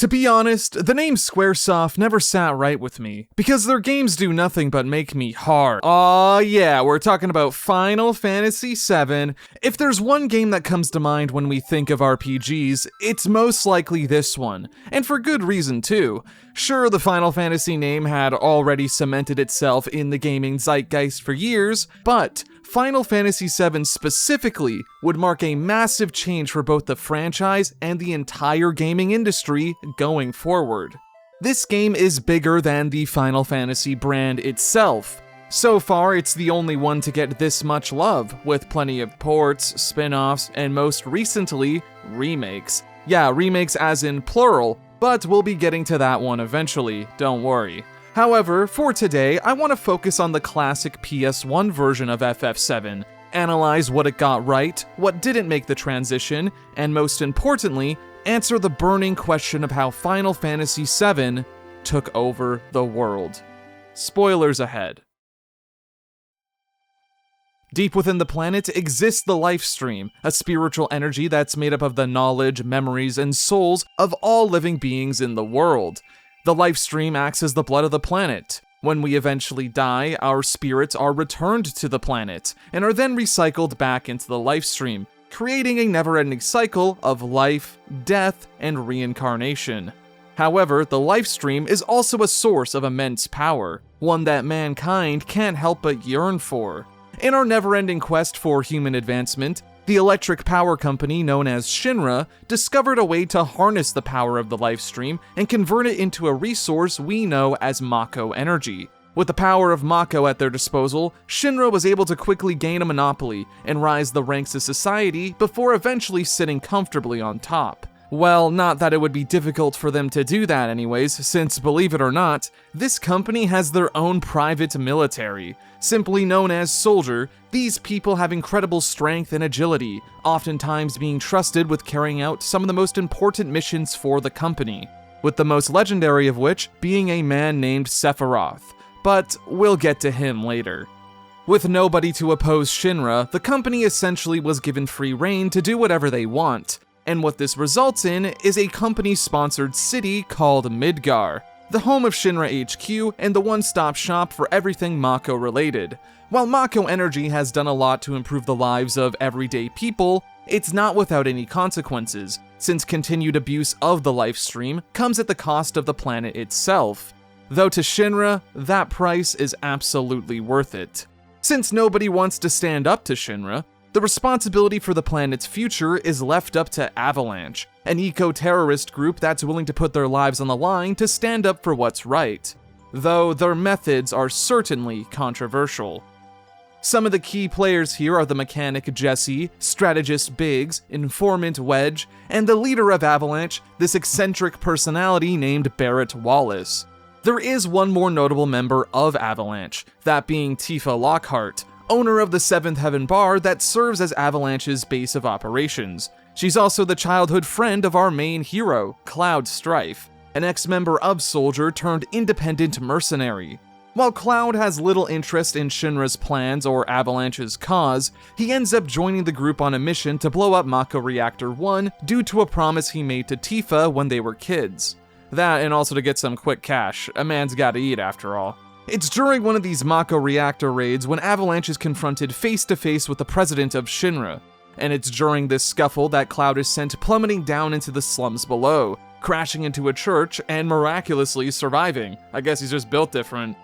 To be honest, the name Squaresoft never sat right with me, because their games do nothing but make me hard. Aw yeah, we're talking about Final Fantasy VII. If there's one game that comes to mind when we think of RPGs, it's most likely this one, and for good reason too. Sure, the Final Fantasy name had already cemented itself in the gaming zeitgeist for years, but Final Fantasy VII specifically would mark a massive change for both the franchise and the entire gaming industry going forward. This game is bigger than the Final Fantasy brand itself. So far, it's the only one to get this much love, with plenty of ports, spin-offs, and most recently, remakes. Yeah, remakes as in plural, but we'll be getting to that one eventually, don't worry. However, for today, I want to focus on the classic PS1 version of FF7, analyze what it got right, what didn't make the transition, and most importantly, answer the burning question of how Final Fantasy VII took over the world. Spoilers ahead. Deep within the planet exists the life stream, a spiritual energy that's made up of the knowledge, memories, and souls of all living beings in the world. The life stream acts as the blood of the planet. When we eventually die, our spirits are returned to the planet, and are then recycled back into the life stream, creating a never-ending cycle of life, death, and reincarnation. However, the life stream is also a source of immense power, one that mankind can't help but yearn for. In our never-ending quest for human advancement, the electric power company known as Shinra discovered a way to harness the power of the life stream and convert it into a resource we know as Mako energy. With the power of Mako at their disposal, Shinra was able to quickly gain a monopoly and rise the ranks of society before eventually sitting comfortably on top. Well, not that it would be difficult for them to do that anyways, since believe it or not, this company has their own private military. Simply known as Soldier, these people have incredible strength and agility, oftentimes being trusted with carrying out some of the most important missions for the company, with the most legendary of which being a man named Sephiroth, but we'll get to him later. With nobody to oppose Shinra, the company essentially was given free rein to do whatever they want. And what this results in is a company-sponsored city called Midgar, the home of Shinra HQ and the one-stop shop for everything Mako related. While Mako energy has done a lot to improve the lives of everyday people, it's not without any consequences, since continued abuse of the life stream comes at the cost of the planet itself. Though to Shinra, that price is absolutely worth it. Since nobody wants to stand up to Shinra, the responsibility for the planet's future is left up to Avalanche, an eco-terrorist group that's willing to put their lives on the line to stand up for what's right, though their methods are certainly controversial. Some of the key players here are the mechanic Jesse, strategist Biggs, informant Wedge, and the leader of Avalanche, this eccentric personality named Barrett Wallace. There is one more notable member of Avalanche, that being Tifa Lockhart, owner of the Seventh Heaven Bar that serves as Avalanche's base of operations. She's also the childhood friend of our main hero, Cloud Strife, an ex-member of Soldier turned independent mercenary. While Cloud has little interest in Shinra's plans or Avalanche's cause, he ends up joining the group on a mission to blow up Mako Reactor 1 due to a promise he made to Tifa when they were kids. That and also to get some quick cash, a man's gotta eat after all. It's during one of these Mako reactor raids when Avalanche is confronted face-to-face with the president of Shinra, and it's during this scuffle that Cloud is sent plummeting down into the slums below, crashing into a church and miraculously surviving. I guess he's just built different.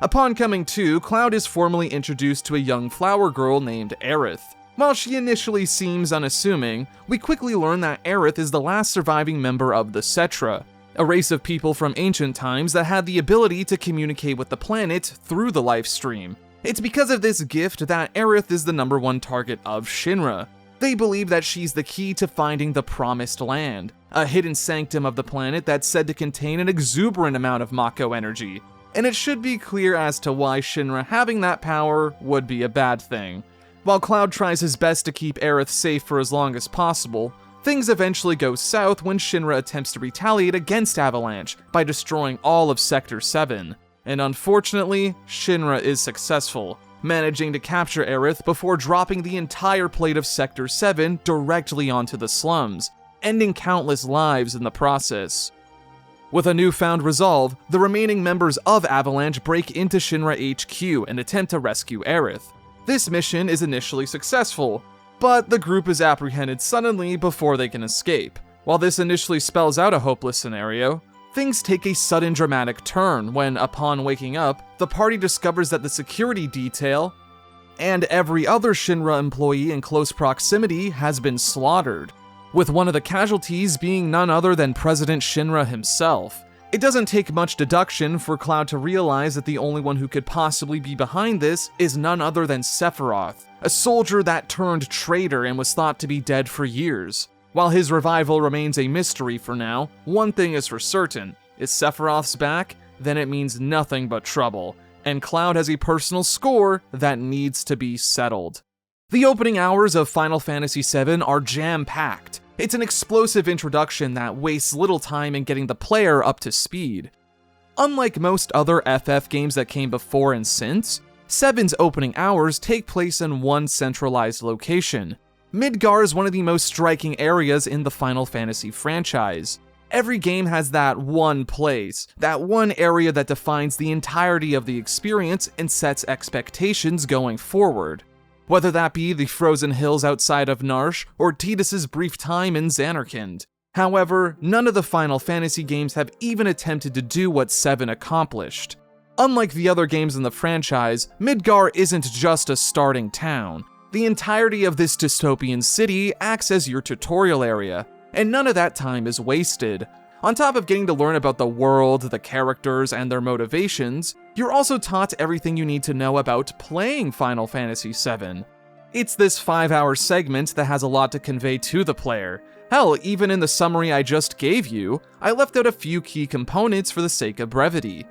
Upon coming to, Cloud is formally introduced to a young flower girl named Aerith. While she initially seems unassuming, we quickly learn that Aerith is the last surviving member of the Cetra, a race of people from ancient times that had the ability to communicate with the planet through the life stream. It's because of this gift that Aerith is the #1 target of Shinra. They believe that she's the key to finding the Promised Land, a hidden sanctum of the planet that's said to contain an exuberant amount of Mako energy. And it should be clear as to why Shinra having that power would be a bad thing. While Cloud tries his best to keep Aerith safe for as long as possible, things eventually go south when Shinra attempts to retaliate against Avalanche by destroying all of Sector 7. And unfortunately, Shinra is successful, managing to capture Aerith before dropping the entire plate of Sector 7 directly onto the slums, ending countless lives in the process. With a newfound resolve, the remaining members of Avalanche break into Shinra HQ and attempt to rescue Aerith. This mission is initially successful, but the group is apprehended suddenly before they can escape. While this initially spells out a hopeless scenario, things take a sudden dramatic turn when, upon waking up, the party discovers that the security detail and every other Shinra employee in close proximity has been slaughtered, with one of the casualties being none other than President Shinra himself. It doesn't take much deduction for Cloud to realize that the only one who could possibly be behind this is none other than Sephiroth, a soldier that turned traitor and was thought to be dead for years. While his revival remains a mystery for now, one thing is for certain: if Sephiroth's back, then it means nothing but trouble, and Cloud has a personal score that needs to be settled. The opening hours of Final Fantasy VII are jam-packed. It's an explosive introduction that wastes little time in getting the player up to speed. Unlike most other FF games that came before and since, 7's opening hours take place in one centralized location. Midgar is one of the most striking areas in the Final Fantasy franchise. Every game has that one place, that one area that defines the entirety of the experience and sets expectations going forward. Whether that be the frozen hills outside of Narsh or Tidus's brief time in Zanarkand. However, none of the Final Fantasy games have even attempted to do what 7 accomplished. Unlike the other games in the franchise, Midgar isn't just a starting town. The entirety of this dystopian city acts as your tutorial area, and none of that time is wasted. On top of getting to learn about the world, the characters, and their motivations, you're also taught everything you need to know about playing Final Fantasy VII. It's this 5-hour segment that has a lot to convey to the player. Hell, even in the summary I just gave you, I left out a few key components for the sake of brevity.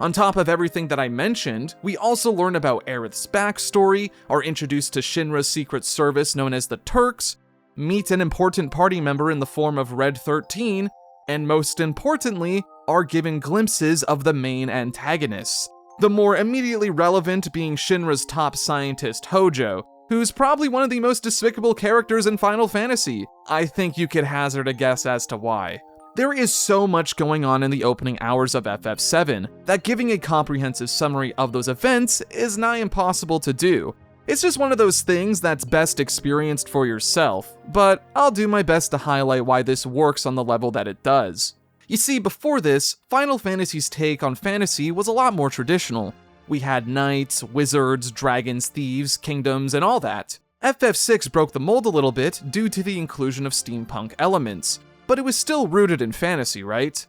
On top of everything that I mentioned, we also learn about Aerith's backstory, are introduced to Shinra's secret service known as the Turks, meet an important party member in the form of Red 13, and most importantly, are given glimpses of the main antagonists. The more immediately relevant being Shinra's top scientist Hojo, who's probably one of the most despicable characters in Final Fantasy. I think you could hazard a guess as to why. There is so much going on in the opening hours of FF7 that giving a comprehensive summary of those events is nigh impossible to do. It's just one of those things that's best experienced for yourself, but I'll do my best to highlight why this works on the level that it does. You see, before this, Final Fantasy's take on fantasy was a lot more traditional. We had knights, wizards, dragons, thieves, kingdoms, and all that. FF6 broke the mold a little bit due to the inclusion of steampunk elements, but it was still rooted in fantasy, right?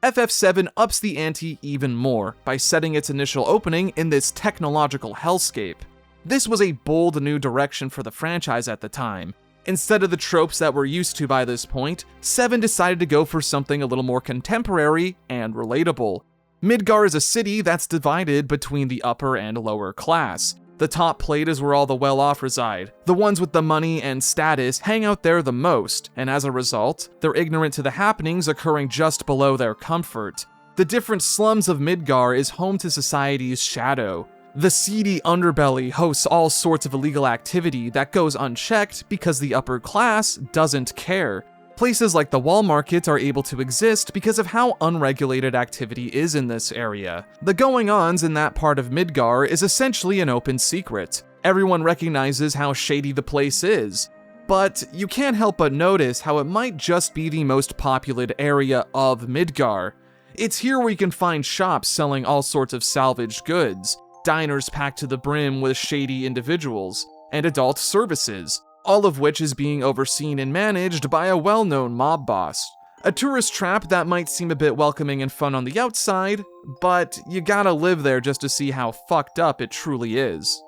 FF7 ups the ante even more by setting its initial opening in this technological hellscape. This was a bold new direction for the franchise at the time. Instead of the tropes that we're used to by this point, 7 decided to go for something a little more contemporary and relatable. Midgar is a city that's divided between the upper and lower class. The top plate is where all the well-off reside. The ones with the money and status hang out there the most, and as a result, they're ignorant to the happenings occurring just below their comfort. The different slums of Midgar is home to society's shadow. The seedy underbelly hosts all sorts of illegal activity that goes unchecked because the upper class doesn't care. Places like the wall market are able to exist because of how unregulated activity is in this area. The going-ons in that part of Midgar is essentially an open secret. Everyone recognizes how shady the place is. But you can't help but notice how it might just be the most populated area of Midgar. It's here where you can find shops selling all sorts of salvaged goods, diners packed to the brim with shady individuals, and adult services, all of which is being overseen and managed by a well-known mob boss. A tourist trap that might seem a bit welcoming and fun on the outside, but you gotta live there just to see how fucked up it truly is.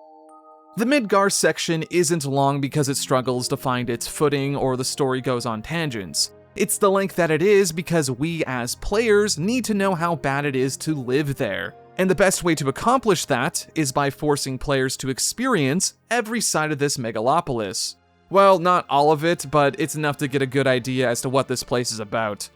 The Midgar section isn't long because it struggles to find its footing or the story goes on tangents. It's the length that it is because we as players need to know how bad it is to live there. And the best way to accomplish that is by forcing players to experience every side of this megalopolis. Well, not all of it, but it's enough to get a good idea as to what this place is about.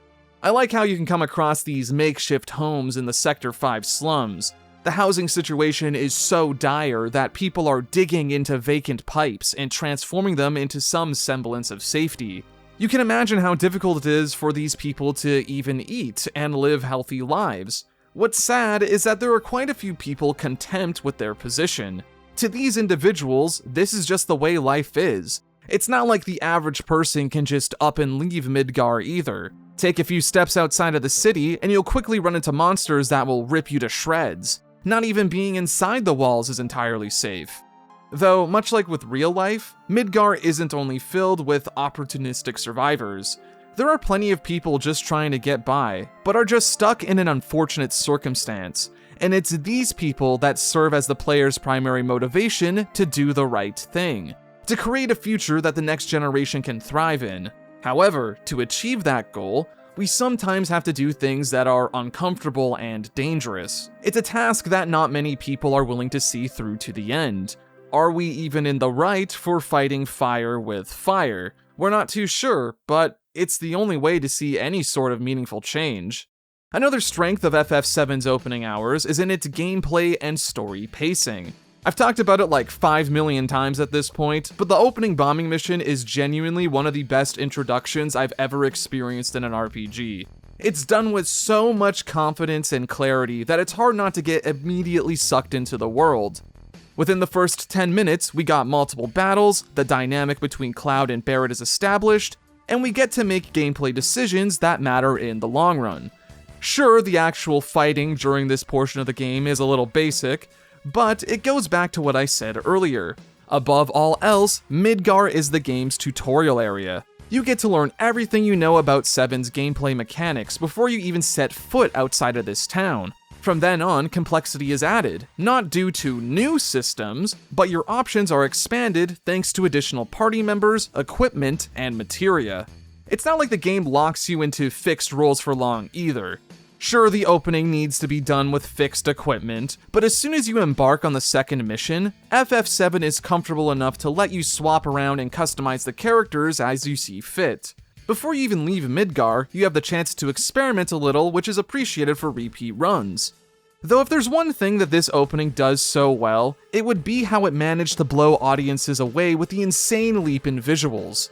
I like how you can come across these makeshift homes in the Sector 5 slums. The housing situation is so dire that people are digging into vacant pipes and transforming them into some semblance of safety. You can imagine how difficult it is for these people to even eat and live healthy lives. What's sad is that there are quite a few people content with their position. To these individuals, this is just the way life is. It's not like the average person can just up and leave Midgar either. Take a few steps outside of the city and you'll quickly run into monsters that will rip you to shreds. Not even being inside the walls is entirely safe. Though, much like with real life, Midgar isn't only filled with opportunistic survivors. There are plenty of people just trying to get by, but are just stuck in an unfortunate circumstance. And it's these people that serve as the player's primary motivation to do the right thing, to create a future that the next generation can thrive in. However, to achieve that goal, we sometimes have to do things that are uncomfortable and dangerous. It's a task that not many people are willing to see through to the end. Are we even in the right for fighting fire with fire? We're not too sure, but it's the only way to see any sort of meaningful change. Another strength of FF7's opening hours is in its gameplay and story pacing. I've talked about it like 5 million times at this point, but the opening bombing mission is genuinely one of the best introductions I've ever experienced in an RPG. It's done with so much confidence and clarity that it's hard not to get immediately sucked into the world. Within the first 10 minutes, we got multiple battles, the dynamic between Cloud and Barret is established, and we get to make gameplay decisions that matter in the long run. Sure, the actual fighting during this portion of the game is a little basic, but it goes back to what I said earlier. Above all else, Midgar is the game's tutorial area. You get to learn everything you know about 7's gameplay mechanics before you even set foot outside of this town. From then on, complexity is added, not due to new systems, but your options are expanded thanks to additional party members, equipment, and materia. It's not like the game locks you into fixed roles for long either. Sure, the opening needs to be done with fixed equipment, but as soon as you embark on the second mission, FF7 is comfortable enough to let you swap around and customize the characters as you see fit. Before you even leave Midgar, you have the chance to experiment a little, which is appreciated for repeat runs. Though if there's one thing that this opening does so well, it would be how it managed to blow audiences away with the insane leap in visuals.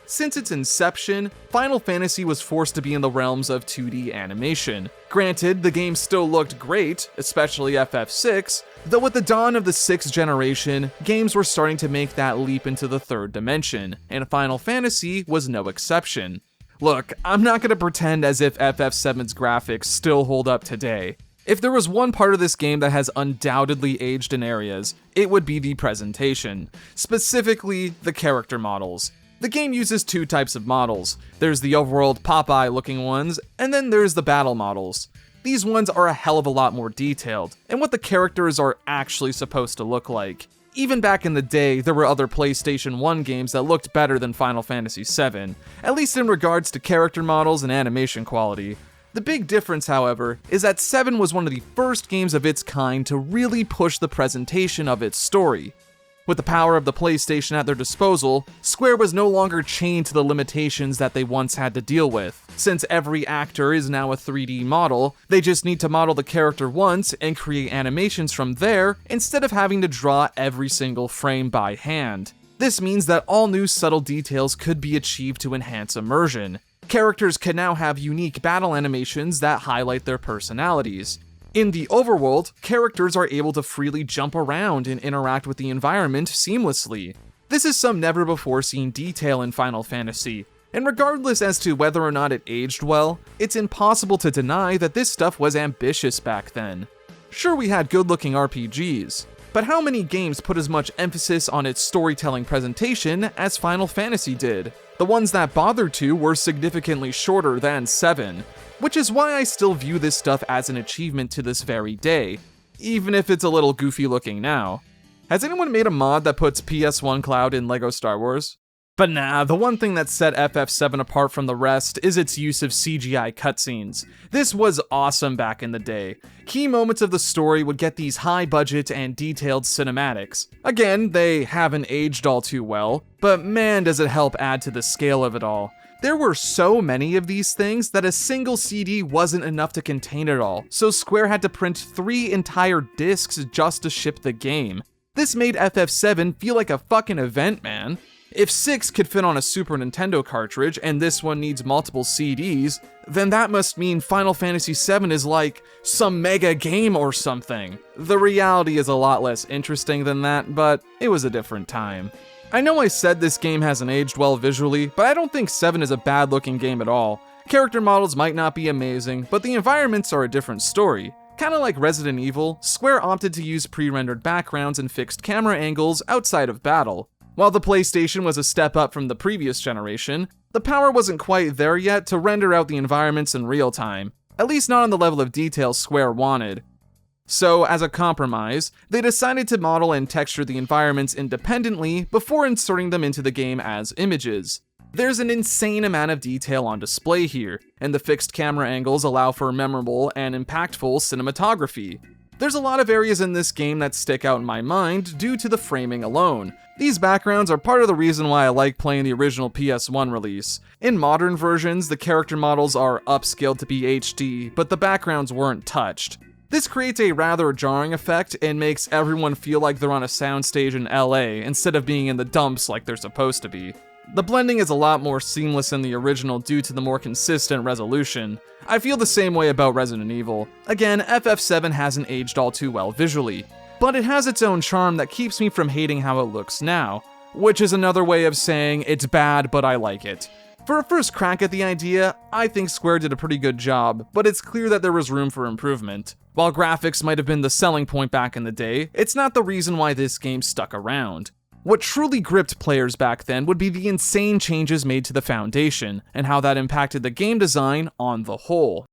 Since its inception, Final Fantasy was forced to be in the realms of 2D animation. Granted, the game still looked great, especially FF6, though with the dawn of the 6th generation, games were starting to make that leap into the third dimension, and Final Fantasy was no exception. Look, I'm not gonna pretend as if FF7's graphics still hold up today. If there was one part of this game that has undoubtedly aged in areas, it would be the presentation, specifically the character models. The game uses two types of models. There's the overworld Popeye looking ones, and then there's the battle models. These ones are a hell of a lot more detailed, and what the characters are actually supposed to look like. Even back in the day, there were other PlayStation 1 games that looked better than Final Fantasy VII, at least in regards to character models and animation quality. The big difference, however, is that 7 was one of the first games of its kind to really push the presentation of its story. With the power of the PlayStation at their disposal, Square was no longer chained to the limitations that they once had to deal with. Since every actor is now a 3D model, they just need to model the character once and create animations from there instead of having to draw every single frame by hand. This means that all new subtle details could be achieved to enhance immersion. Characters can now have unique battle animations that highlight their personalities. In the overworld, characters are able to freely jump around and interact with the environment seamlessly. This is some never-before-seen detail in Final Fantasy, and regardless as to whether or not it aged well, it's impossible to deny that this stuff was ambitious back then. Sure, we had good-looking RPGs, but how many games put as much emphasis on its storytelling presentation as Final Fantasy did? The ones that bothered to were significantly shorter than 7. Which is why I still view this stuff as an achievement to this very day, even if it's a little goofy looking now. Has anyone made a mod that puts PS1 Cloud in LEGO Star Wars? But nah, the one thing that set FF7 apart from the rest is its use of CGI cutscenes. This was awesome back in the day. Key moments of the story would get these high budget and detailed cinematics. Again, they haven't aged all too well, but man does it help add to the scale of it all. There were so many of these things that a single CD wasn't enough to contain it all, so Square had to print 3 entire discs just to ship the game. This made FF7 feel like a fucking event, man. If 6 could fit on a Super Nintendo cartridge and this one needs multiple CDs, then that must mean Final Fantasy VII is like some mega game or something. The reality is a lot less interesting than that, but it was a different time. I know I said this game hasn't aged well visually, but I don't think 7 is a bad looking game at all. Character models might not be amazing, but the environments are a different story. Kinda like Resident Evil, Square opted to use pre-rendered backgrounds and fixed camera angles outside of battle. While the PlayStation was a step up from the previous generation, the power wasn't quite there yet to render out the environments in real time, at least not on the level of detail Square wanted. So, as a compromise, they decided to model and texture the environments independently before inserting them into the game as images. There's an insane amount of detail on display here, and the fixed camera angles allow for memorable and impactful cinematography. There's a lot of areas in this game that stick out in my mind due to the framing alone. These backgrounds are part of the reason why I like playing the original PS1 release. In modern versions, the character models are upscaled to be HD, but the backgrounds weren't touched. This creates a rather jarring effect and makes everyone feel like they're on a soundstage in LA instead of being in the dumps like they're supposed to be. The blending is a lot more seamless in the original due to the more consistent resolution. I feel the same way about Resident Evil. Again, FF7 hasn't aged all too well visually, but it has its own charm that keeps me from hating how it looks now, which is another way of saying it's bad but I like it. For a first crack at the idea, I think Square did a pretty good job, but it's clear that there was room for improvement. While graphics might have been the selling point back in the day, it's not the reason why this game stuck around. What truly gripped players back then would be the insane changes made to the Foundation, and how that impacted the game design on the whole.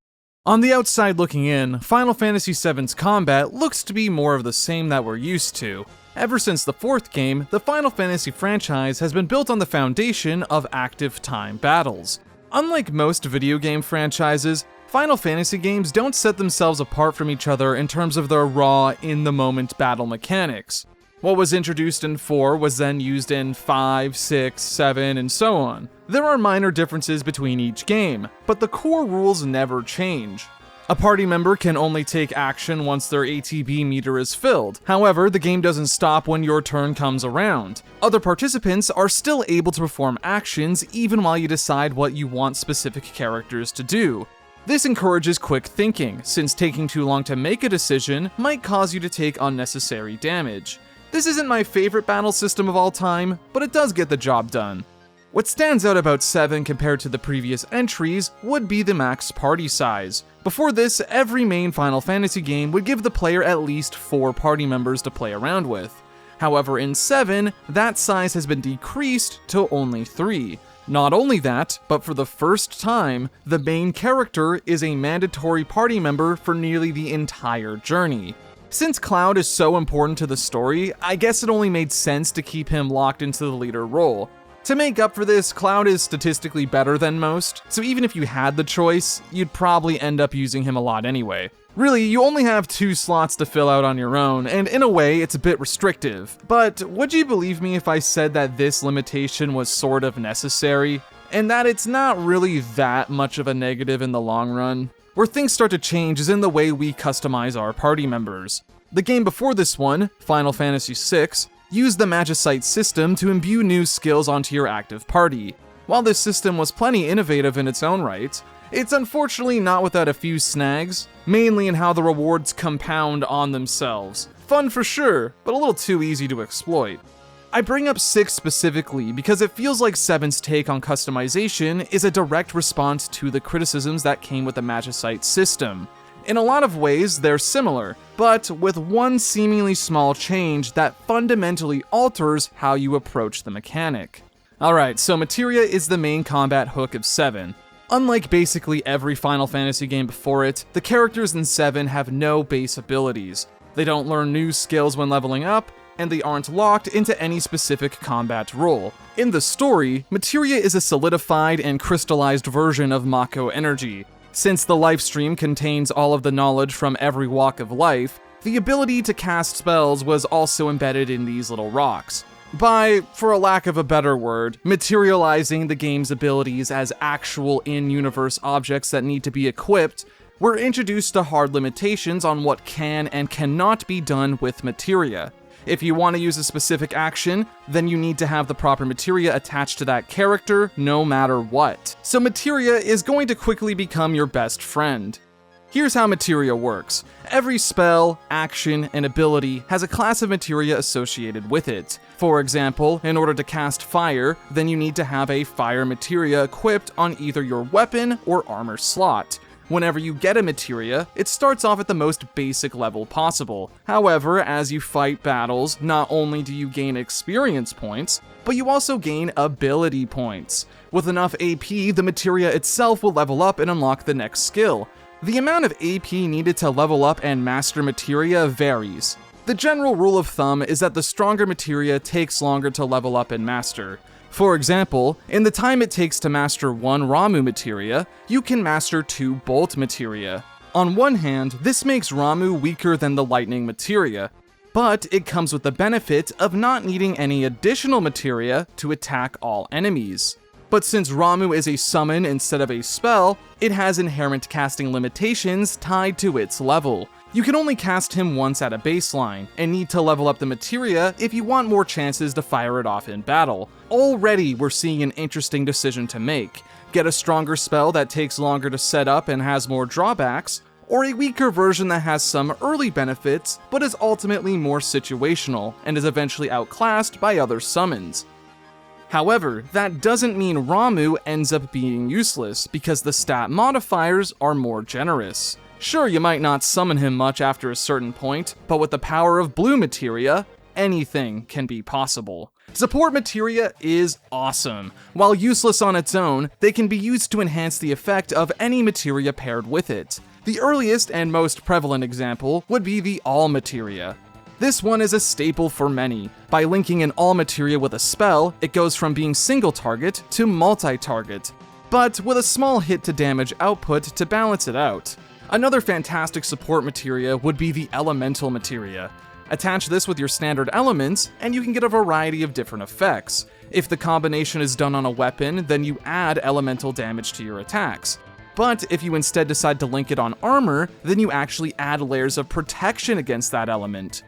On the outside looking in, Final Fantasy VII's combat looks to be more of the same that we're used to. Ever since the 4th game, the Final Fantasy franchise has been built on the foundation of active time battles. Unlike most video game franchises, Final Fantasy games don't set themselves apart from each other in terms of their raw, in-the-moment battle mechanics. What was introduced in 4 was then used in 5, 6, 7, and so on. There are minor differences between each game, but the core rules never change. A party member can only take action once their ATB meter is filled. However, the game doesn't stop when your turn comes around. Other participants are still able to perform actions even while you decide what you want specific characters to do. This encourages quick thinking, since taking too long to make a decision might cause you to take unnecessary damage. This isn't my favorite battle system of all time, but it does get the job done. What stands out about 7 compared to the previous entries would be the max party size. Before this, every main Final Fantasy game would give the player at least 4 party members to play around with. However, in 7, that size has been decreased to only 3. Not only that, but for the first time, the main character is a mandatory party member for nearly the entire journey. Since Cloud is so important to the story, I guess it only made sense to keep him locked into the leader role. To make up for this, Cloud is statistically better than most, so even if you had the choice, you'd probably end up using him a lot anyway. Really, you only have 2 slots to fill out on your own, and in a way, it's a bit restrictive. But would you believe me if I said that this limitation was sort of necessary? And that it's not really that much of a negative in the long run? Where things start to change is in the way we customize our party members. The game before this one, Final Fantasy VI, used the Magicite system to imbue new skills onto your active party. While this system was plenty innovative in its own right, it's unfortunately not without a few snags, mainly in how the rewards compound on themselves. Fun for sure, but a little too easy to exploit. I bring up 6 specifically because it feels like 7's take on customization is a direct response to the criticisms that came with the Magicite system. In a lot of ways, they're similar, but with one seemingly small change that fundamentally alters how you approach the mechanic. Alright, so Materia is the main combat hook of 7. Unlike basically every Final Fantasy game before it, the characters in 7 have no base abilities. They don't learn new skills when leveling up, and they aren't locked into any specific combat role. In the story, Materia is a solidified and crystallized version of Mako energy. Since the life stream contains all of the knowledge from every walk of life, the ability to cast spells was also embedded in these little rocks. By, for a lack of a better word, materializing the game's abilities as actual in-universe objects that need to be equipped, we're introduced to hard limitations on what can and cannot be done with Materia. If you want to use a specific action, then you need to have the proper materia attached to that character no matter what. So materia is going to quickly become your best friend. Here's how materia works. Every spell, action, and ability has a class of materia associated with it. For example, in order to cast fire, then you need to have a fire materia equipped on either your weapon or armor slot. Whenever you get a materia, it starts off at the most basic level possible. However, as you fight battles, not only do you gain experience points, but you also gain ability points. With enough AP, the materia itself will level up and unlock the next skill. The amount of AP needed to level up and master materia varies. The general rule of thumb is that the stronger materia takes longer to level up and master. For example, in the time it takes to master 1 Ramu materia, you can master 2 Bolt materia. On one hand, this makes Ramu weaker than the lightning materia, but it comes with the benefit of not needing any additional materia to attack all enemies. But since Ramu is a summon instead of a spell, it has inherent casting limitations tied to its level. You can only cast him once at a baseline, and need to level up the materia if you want more chances to fire it off in battle. Already, we're seeing an interesting decision to make. Get a stronger spell that takes longer to set up and has more drawbacks, or a weaker version that has some early benefits, but is ultimately more situational, and is eventually outclassed by other summons. However, that doesn't mean Ramu ends up being useless, because the stat modifiers are more generous. Sure, you might not summon him much after a certain point, but with the power of blue materia, anything can be possible. Support materia is awesome. While useless on its own, they can be used to enhance the effect of any materia paired with it. The earliest and most prevalent example would be the all materia. This one is a staple for many. By linking an all materia with a spell, it goes from being single target to multi-target, but with a small hit to damage output to balance it out. Another fantastic support materia would be the elemental materia. Attach this with your standard elements, and you can get a variety of different effects. If the combination is done on a weapon, then you add elemental damage to your attacks. But if you instead decide to link it on armor, then you actually add layers of protection against that element.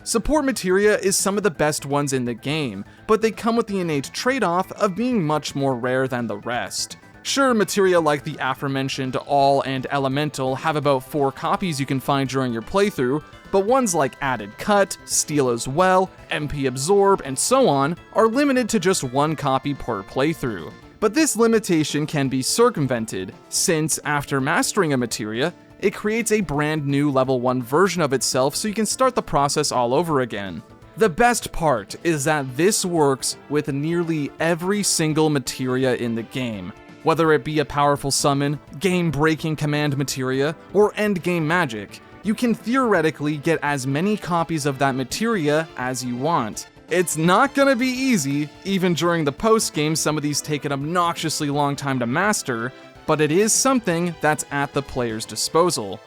Support materia is some of the best ones in the game, but they come with the innate trade-off of being much more rare than the rest. Sure, materia like the aforementioned All and Elemental have about 4 copies you can find during your playthrough, but ones like Added Cut, Steal as Well, MP Absorb, and so on are limited to just 1 copy per playthrough. But this limitation can be circumvented, since after mastering a materia, it creates a brand new level 1 version of itself so you can start the process all over again. The best part is that this works with nearly every single materia in the game. Whether it be a powerful summon, game-breaking command materia, or endgame magic, you can theoretically get as many copies of that materia as you want. It's not gonna be easy, even during the post-game some of these take an obnoxiously long time to master, but it is something that's at the player's disposal.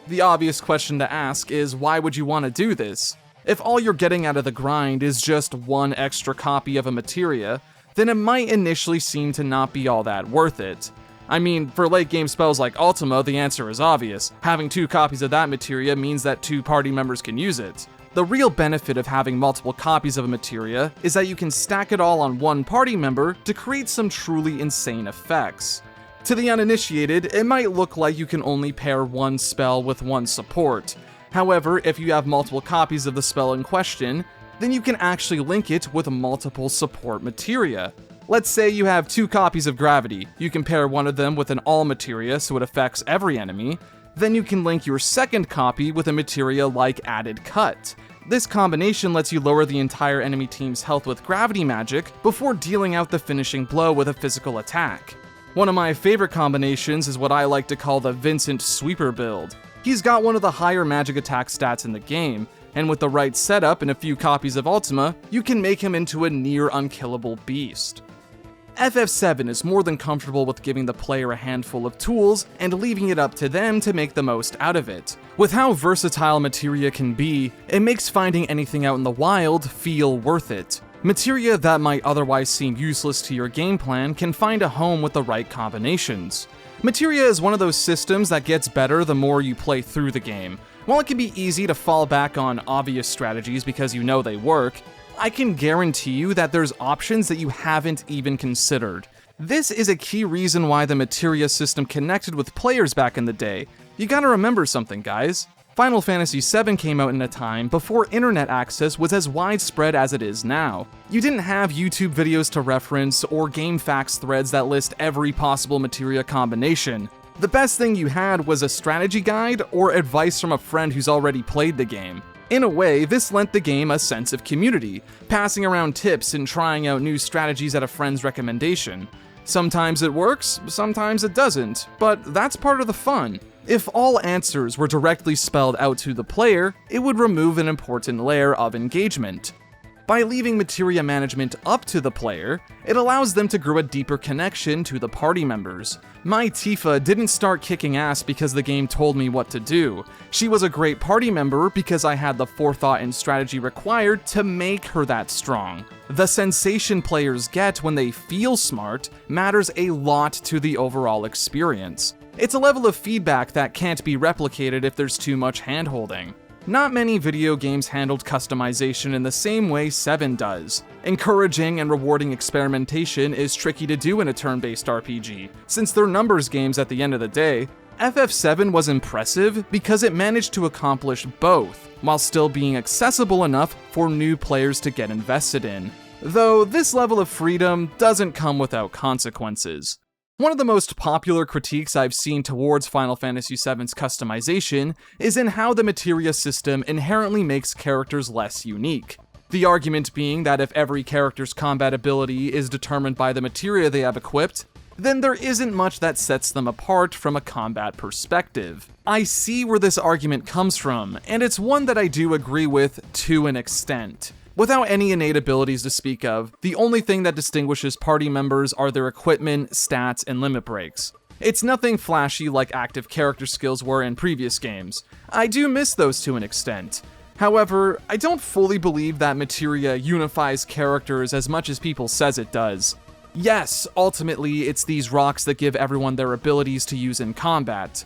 The obvious question to ask is, why would you want to do this? If all you're getting out of the grind is just 1 extra copy of a materia, then it might initially seem to not be all that worth it. I mean, for late game spells like Ultima, the answer is obvious. Having 2 copies of that materia means that 2 party members can use it. The real benefit of having multiple copies of a materia is that you can stack it all on 1 party member to create some truly insane effects. To the uninitiated, it might look like you can only pair 1 spell with 1 support. However, if you have multiple copies of the spell in question, then you can actually link it with multiple support materia. Let's say you have 2 copies of Gravity. You can pair one of them with an all materia so it affects every enemy. Then you can link your second copy with a materia like Added Cut. This combination lets you lower the entire enemy team's health with gravity magic before dealing out the finishing blow with a physical attack. One of my favorite combinations is what I like to call the Vincent Sweeper build. He's got one of the higher magic attack stats in the game, and with the right setup and a few copies of Ultima, you can make him into a near unkillable beast. FF7 is more than comfortable with giving the player a handful of tools and leaving it up to them to make the most out of it. With how versatile materia can be, it makes finding anything out in the wild feel worth it. Materia that might otherwise seem useless to your game plan can find a home with the right combinations. Materia is one of those systems that gets better the more you play through the game. While it can be easy to fall back on obvious strategies because you know they work, I can guarantee you that there's options that you haven't even considered. This is a key reason why the materia system connected with players back in the day. You gotta remember something, guys. Final Fantasy VII came out in a time before internet access was as widespread as it is now. You didn't have YouTube videos to reference or game facts threads that list every possible materia combination. The best thing you had was a strategy guide or advice from a friend who's already played the game. In a way, this lent the game a sense of community, passing around tips and trying out new strategies at a friend's recommendation. Sometimes it works, sometimes it doesn't, but that's part of the fun. If all answers were directly spelled out to the player, it would remove an important layer of engagement. By leaving materia management up to the player, it allows them to grow a deeper connection to the party members. My Tifa didn't start kicking ass because the game told me what to do. She was a great party member because I had the forethought and strategy required to make her that strong. The sensation players get when they feel smart matters a lot to the overall experience. It's a level of feedback that can't be replicated if there's too much handholding. Not many video games handled customization in the same way VII does. Encouraging and rewarding experimentation is tricky to do in a turn-based RPG, since they're numbers games at the end of the day. FF7 was impressive because it managed to accomplish both, while still being accessible enough for new players to get invested in. Though this level of freedom doesn't come without consequences. One of the most popular critiques I've seen towards Final Fantasy VII's customization is in how the materia system inherently makes characters less unique. The argument being that if every character's combat ability is determined by the materia they have equipped, then there isn't much that sets them apart from a combat perspective. I see where this argument comes from, and it's one that I do agree with to an extent. Without any innate abilities to speak of, the only thing that distinguishes party members are their equipment, stats, and limit breaks. It's nothing flashy like active character skills were in previous games. I do miss those to an extent. However, I don't fully believe that materia unifies characters as much as people says it does. Yes, ultimately, it's these rocks that give everyone their abilities to use in combat.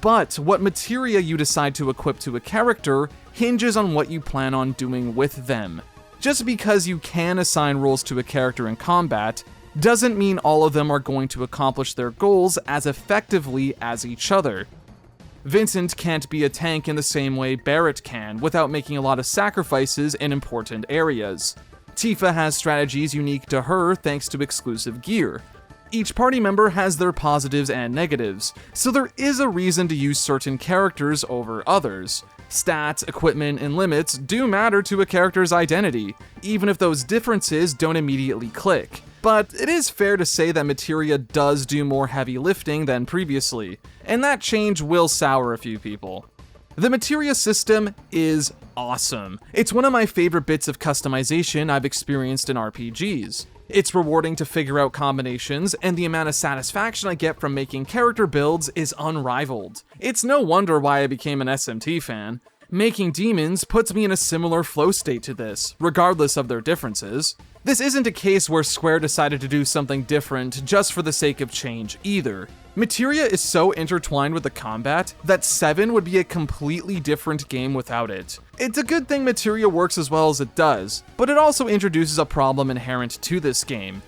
But what materia you decide to equip to a character hinges on what you plan on doing with them. Just because you can assign roles to a character in combat, doesn't mean all of them are going to accomplish their goals as effectively as each other. Vincent can't be a tank in the same way Barrett can, without making a lot of sacrifices in important areas. Tifa has strategies unique to her thanks to exclusive gear. Each party member has their positives and negatives, so there is a reason to use certain characters over others. Stats, equipment, and limits do matter to a character's identity, even if those differences don't immediately click. But it is fair to say that materia does do more heavy lifting than previously, and that change will sour a few people. The materia system is awesome. It's one of my favorite bits of customization I've experienced in RPGs. It's rewarding to figure out combinations, and the amount of satisfaction I get from making character builds is unrivaled. It's no wonder why I became an SMT fan. Making demons puts me in a similar flow state to this, regardless of their differences. This isn't a case where Square decided to do something different just for the sake of change either. Materia is so intertwined with the combat that VII would be a completely different game without it. It's a good thing materia works as well as it does, but it also introduces a problem inherent to this game.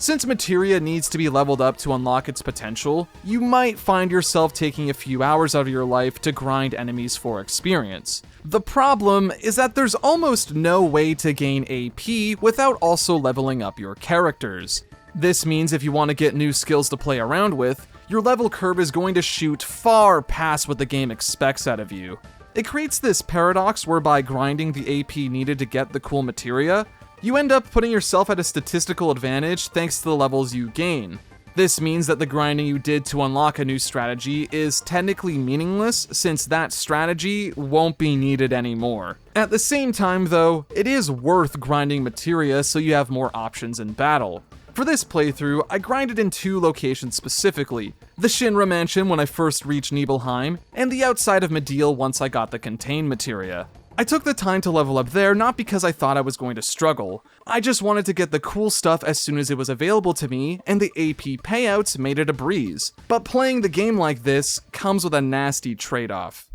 Since materia needs to be leveled up to unlock its potential, you might find yourself taking a few hours out of your life to grind enemies for experience. The problem is that there's almost no way to gain AP without also leveling up your characters. This means if you want to get new skills to play around with, your level curve is going to shoot far past what the game expects out of you. It creates this paradox whereby grinding the AP needed to get the cool materia, you end up putting yourself at a statistical advantage thanks to the levels you gain. This means that the grinding you did to unlock a new strategy is technically meaningless since that strategy won't be needed anymore. At the same time though, it is worth grinding materia so you have more options in battle. For this playthrough, I grinded in two locations specifically, the Shinra Mansion when I first reached Nibelheim, and the outside of Mideel once I got the contained materia. I took the time to level up there not because I thought I was going to struggle, I just wanted to get the cool stuff as soon as it was available to me, and the AP payouts made it a breeze. But playing the game like this comes with a nasty trade-off.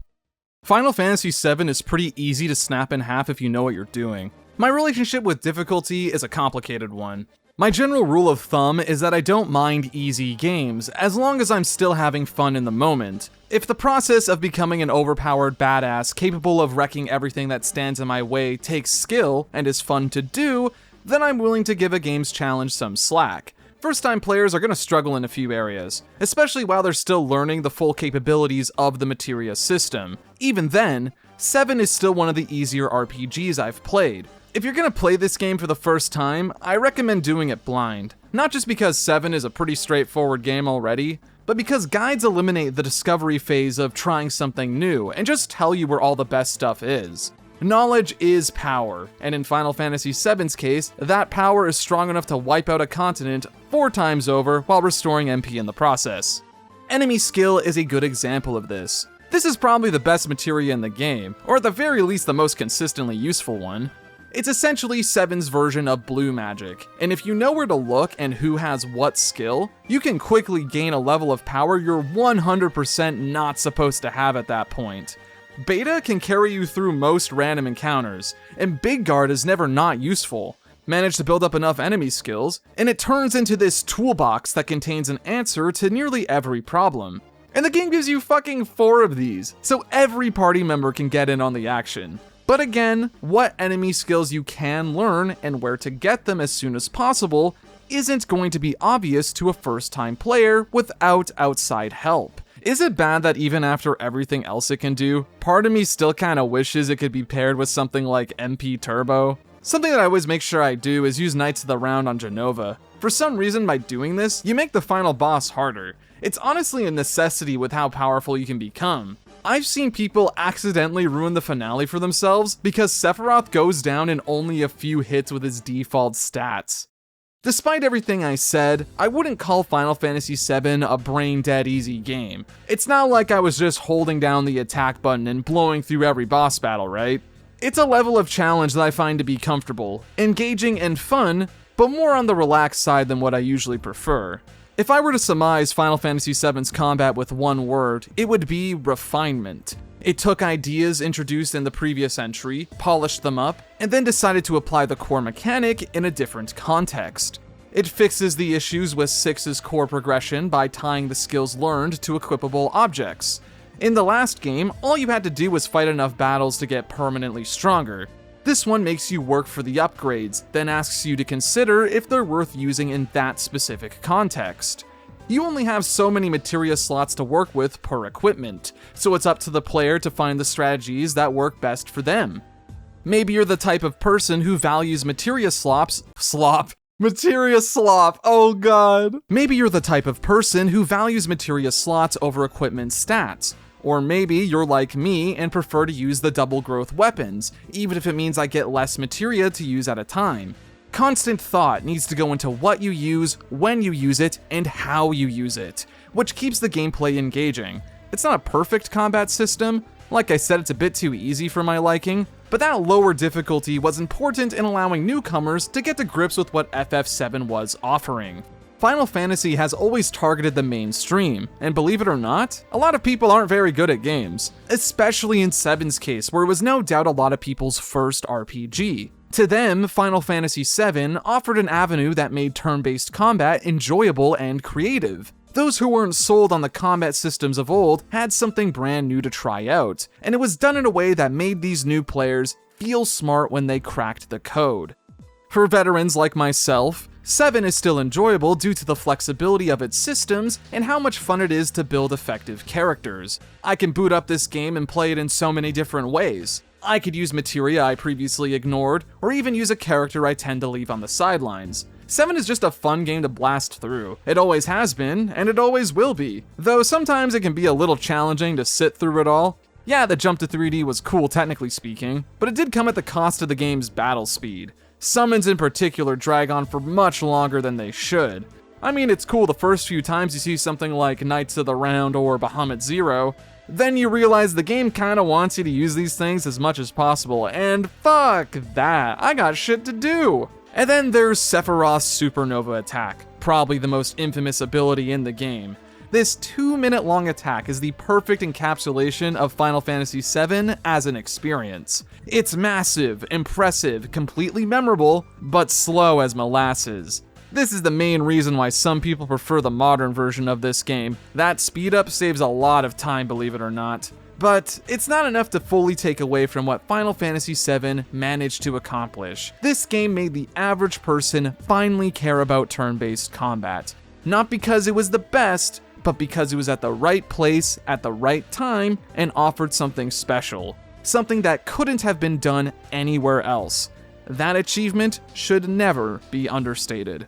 Final Fantasy VII is pretty easy to snap in half if you know what you're doing. My relationship with difficulty is a complicated one. My general rule of thumb is that I don't mind easy games, as long as I'm still having fun in the moment. If the process of becoming an overpowered badass capable of wrecking everything that stands in my way takes skill and is fun to do, then I'm willing to give a game's challenge some slack. First-time players are going to struggle in a few areas, especially while they're still learning the full capabilities of the materia system. Even then, 7 is still one of the easier RPGs I've played. If you're gonna play this game for the first time, I recommend doing it blind. Not just because 7 is a pretty straightforward game already, but because guides eliminate the discovery phase of trying something new and just tell you where all the best stuff is. Knowledge is power, and in Final Fantasy VII's case, that power is strong enough to wipe out a continent 4 times over while restoring MP in the process. Enemy skill is a good example of this. This is probably the best materia in the game, or at the very least the most consistently useful one. It's essentially 7's version of blue magic, and if you know where to look and who has what skill, you can quickly gain a level of power you're 100% not supposed to have at that point. Beta can carry you through most random encounters, and Big Guard is never not useful. Manage to build up enough enemy skills, and it turns into this toolbox that contains an answer to nearly every problem. And the game gives you fucking 4 of these, so every party member can get in on the action. But again, what enemy skills you can learn and where to get them as soon as possible isn't going to be obvious to a first-time player without outside help. Is it bad that even after everything else it can do, part of me still kinda wishes it could be paired with something like MP Turbo? Something that I always make sure I do is use Knights of the Round on Genova. For some reason, by doing this, you make the final boss harder. It's honestly a necessity with how powerful you can become. I've seen people accidentally ruin the finale for themselves because Sephiroth goes down in only a few hits with his default stats. Despite everything I said, I wouldn't call Final Fantasy VII a brain-dead easy game. It's not like I was just holding down the attack button and blowing through every boss battle, right? It's a level of challenge that I find to be comfortable, engaging, and fun, but more on the relaxed side than what I usually prefer. If I were to surmise Final Fantasy VII's combat with one word, it would be refinement. It took ideas introduced in the previous entry, polished them up, and then decided to apply the core mechanic in a different context. It fixes the issues with 6's core progression by tying the skills learned to equipable objects. In the last game, all you had to do was fight enough battles to get permanently stronger. This one makes you work for the upgrades, then asks you to consider if they're worth using in that specific context. You only have so many materia slots to work with per equipment, so it's up to the player to find the strategies that work best for them. Maybe you're the type of person who values materia slop, oh god. Maybe you're the type of person who values materia slots over equipment stats. Or maybe you're like me and prefer to use the double growth weapons, even if it means I get less materia to use at a time. Constant thought needs to go into what you use, when you use it, and how you use it, which keeps the gameplay engaging. It's not a perfect combat system, like I said, it's a bit too easy for my liking, but that lower difficulty was important in allowing newcomers to get to grips with what FF7 was offering. Final Fantasy has always targeted the mainstream, and believe it or not, a lot of people aren't very good at games, especially in 7's case, where it was no doubt a lot of people's first RPG. To them, Final Fantasy VII offered an avenue that made turn-based combat enjoyable and creative. Those who weren't sold on the combat systems of old had something brand new to try out, and it was done in a way that made these new players feel smart when they cracked the code. For veterans like myself, 7 is still enjoyable due to the flexibility of its systems and how much fun it is to build effective characters. I can boot up this game and play it in so many different ways. I could use materia I previously ignored, or even use a character I tend to leave on the sidelines. 7 is just a fun game to blast through. It always has been, and it always will be. Though sometimes it can be a little challenging to sit through it all. Yeah, the jump to 3D was cool technically speaking, but it did come at the cost of the game's battle speed. Summons in particular drag on for much longer than they should. I mean, it's cool the first few times you see something like Knights of the Round or Bahamut Zero, then you realize the game kinda wants you to use these things as much as possible, and fuck that, I got shit to do! And then there's Sephiroth's Supernova Attack, probably the most infamous ability in the game. This 2-minute long attack is the perfect encapsulation of Final Fantasy VII as an experience. It's massive, impressive, completely memorable, but slow as molasses. This is the main reason why some people prefer the modern version of this game. That speed up saves a lot of time, believe it or not. But it's not enough to fully take away from what Final Fantasy VII managed to accomplish. This game made the average person finally care about turn-based combat. Not because it was the best, but because it was at the right place, at the right time, and offered something special. Something that couldn't have been done anywhere else. That achievement should never be understated.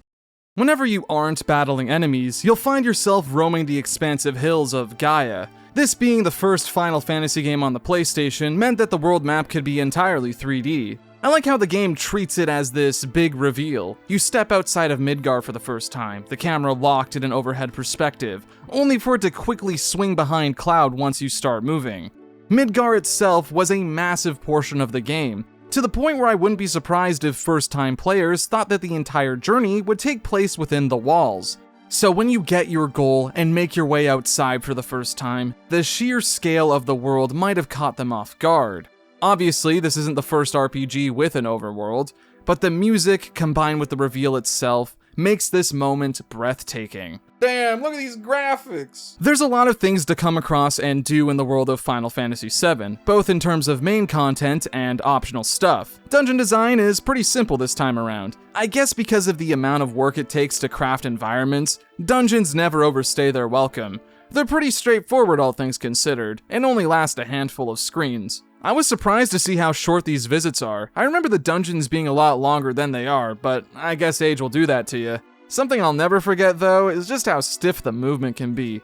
Whenever you aren't battling enemies, you'll find yourself roaming the expansive hills of Gaia. This being the first Final Fantasy game on the PlayStation meant that the world map could be entirely 3D. I like how the game treats it as this big reveal. You step outside of Midgar for the first time, the camera locked in an overhead perspective, only for it to quickly swing behind Cloud once you start moving. Midgar itself was a massive portion of the game, to the point where I wouldn't be surprised if first-time players thought that the entire journey would take place within the walls. So when you get your goal and make your way outside for the first time, the sheer scale of the world might have caught them off guard. Obviously, this isn't the first RPG with an overworld, but the music combined with the reveal itself makes this moment breathtaking. Damn, look at these graphics! There's a lot of things to come across and do in the world of Final Fantasy VII, both in terms of main content and optional stuff. Dungeon design is pretty simple this time around. I guess because of the amount of work it takes to craft environments, dungeons never overstay their welcome. They're pretty straightforward, all things considered, and only last a handful of screens. I was surprised to see how short these visits are. I remember the dungeons being a lot longer than they are, but I guess age will do that to you. Something I'll never forget, though, is just how stiff the movement can be.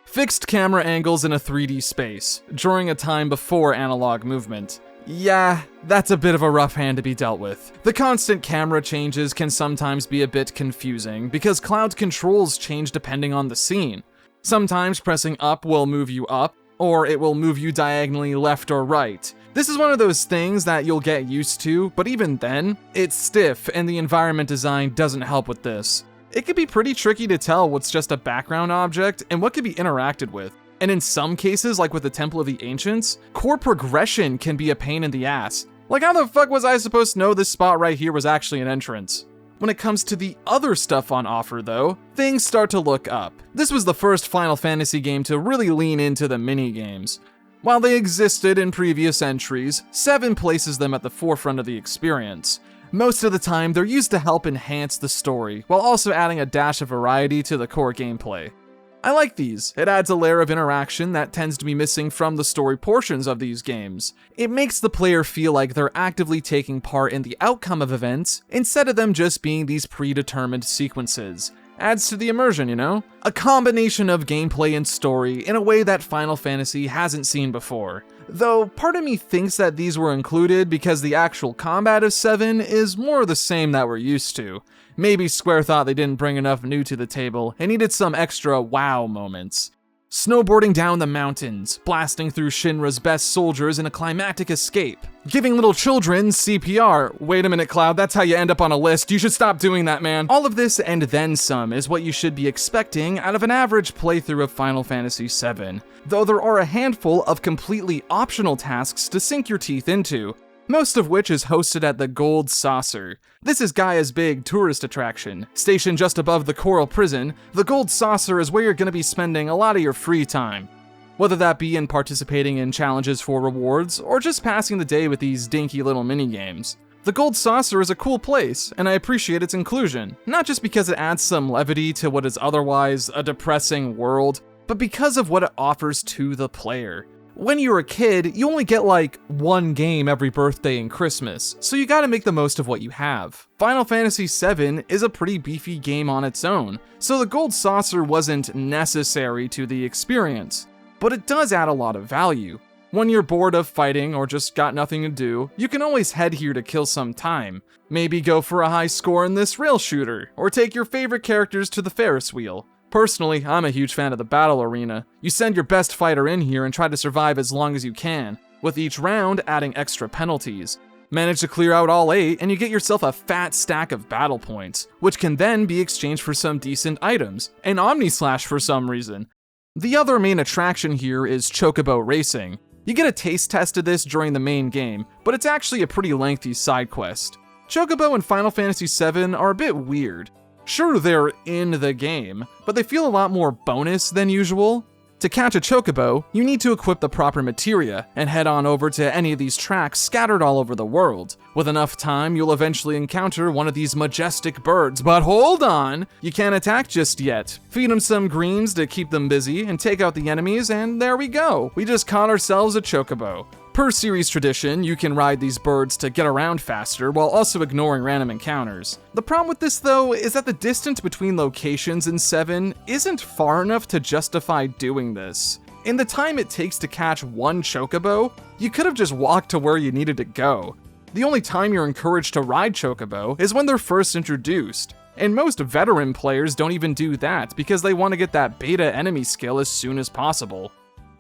Fixed camera angles in a 3D space, during a time before analog movement. Yeah, that's a bit of a rough hand to be dealt with. The constant camera changes can sometimes be a bit confusing, because Cloud's controls change depending on the scene. Sometimes pressing up will move you up, or it will move you diagonally left or right. This is one of those things that you'll get used to, but even then, it's stiff and the environment design doesn't help with this. It can be pretty tricky to tell what's just a background object and what can be interacted with. And in some cases, like with the Temple of the Ancients, core progression can be a pain in the ass. Like, how the fuck was I supposed to know this spot right here was actually an entrance? When it comes to the other stuff on offer, though, things start to look up. This was the first Final Fantasy game to really lean into the mini-games. While they existed in previous entries, VII places them at the forefront of the experience. Most of the time, they're used to help enhance the story, while also adding a dash of variety to the core gameplay. I like these. It adds a layer of interaction that tends to be missing from the story portions of these games. It makes the player feel like they're actively taking part in the outcome of events, instead of them just being these predetermined sequences. Adds to the immersion, you know? A combination of gameplay and story in a way that Final Fantasy hasn't seen before. Though, part of me thinks that these were included because the actual combat of VII is more the same that we're used to. Maybe Square thought they didn't bring enough new to the table and needed some extra wow moments. Snowboarding down the mountains, blasting through Shinra's best soldiers in a climactic escape, giving little children CPR. Wait a minute, Cloud, that's how you end up on a list. You should stop doing that, man. All of this and then some is what you should be expecting out of an average playthrough of Final Fantasy VII, though there are a handful of completely optional tasks to sink your teeth into, most of which is hosted at the Gold Saucer. This is Gaia's big tourist attraction. Stationed just above the Coral Prison, the Gold Saucer is where you're going to be spending a lot of your free time. Whether that be in participating in challenges for rewards, or just passing the day with these dinky little mini-games. The Gold Saucer is a cool place, and I appreciate its inclusion, not just because it adds some levity to what is otherwise a depressing world, but because of what it offers to the player. When you're a kid, you only get like one game every birthday and Christmas, so you gotta make the most of what you have. Final Fantasy VII is a pretty beefy game on its own, so the Gold Saucer wasn't necessary to the experience, but it does add a lot of value. When you're bored of fighting or just got nothing to do, you can always head here to kill some time. Maybe go for a high score in this rail shooter, or take your favorite characters to the Ferris wheel. Personally, I'm a huge fan of the battle arena. You send your best fighter in here and try to survive as long as you can, with each round adding extra penalties. Manage to clear out all 8 and you get yourself a fat stack of battle points, which can then be exchanged for some decent items, and Omnislash for some reason. The other main attraction here is chocobo racing. You get a taste test of this during the main game, but it's actually a pretty lengthy side quest. Chocobo in Final Fantasy VII are a bit weird. Sure, they're in the game, but they feel a lot more bonus than usual. To catch a chocobo, you need to equip the proper materia and head on over to any of these tracks scattered all over the world. With enough time, you'll eventually encounter one of these majestic birds, but hold on! You can't attack just yet. Feed them some greens to keep them busy and take out the enemies, and there we go. We just caught ourselves a chocobo. Per series tradition, you can ride these birds to get around faster while also ignoring random encounters. The problem with this though is that the distance between locations in 7 isn't far enough to justify doing this. In the time it takes to catch one chocobo, you could have just walked to where you needed to go. The only time you're encouraged to ride chocobo is when they're first introduced. And most veteran players don't even do that because they want to get that beta enemy skill as soon as possible.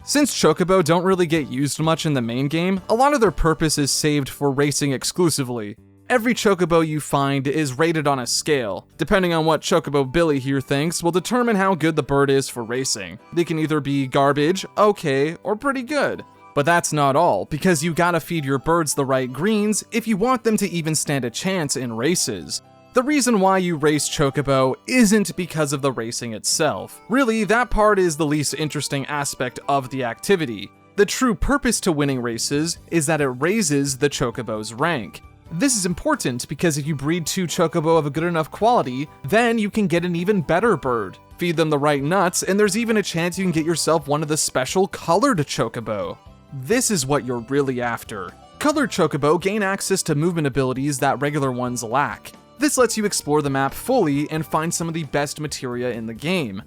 Since chocobo don't really get used much in the main game, a lot of their purpose is saved for racing exclusively. Every chocobo you find is rated on a scale. Depending on what Chocobo Billy here thinks will determine how good the bird is for racing. They can either be garbage, okay, or pretty good. But that's not all, because you gotta feed your birds the right greens if you want them to even stand a chance in races. The reason why you race chocobo isn't because of the racing itself. Really, that part is the least interesting aspect of the activity. The true purpose to winning races is that it raises the chocobo's rank. This is important because if you breed 2 chocobo of a good enough quality, then you can get an even better bird. Feed them the right nuts, and there's even a chance you can get yourself one of the special colored chocobo. This is what you're really after. Colored chocobo gain access to movement abilities that regular ones lack. This lets you explore the map fully and find some of the best materia in the game.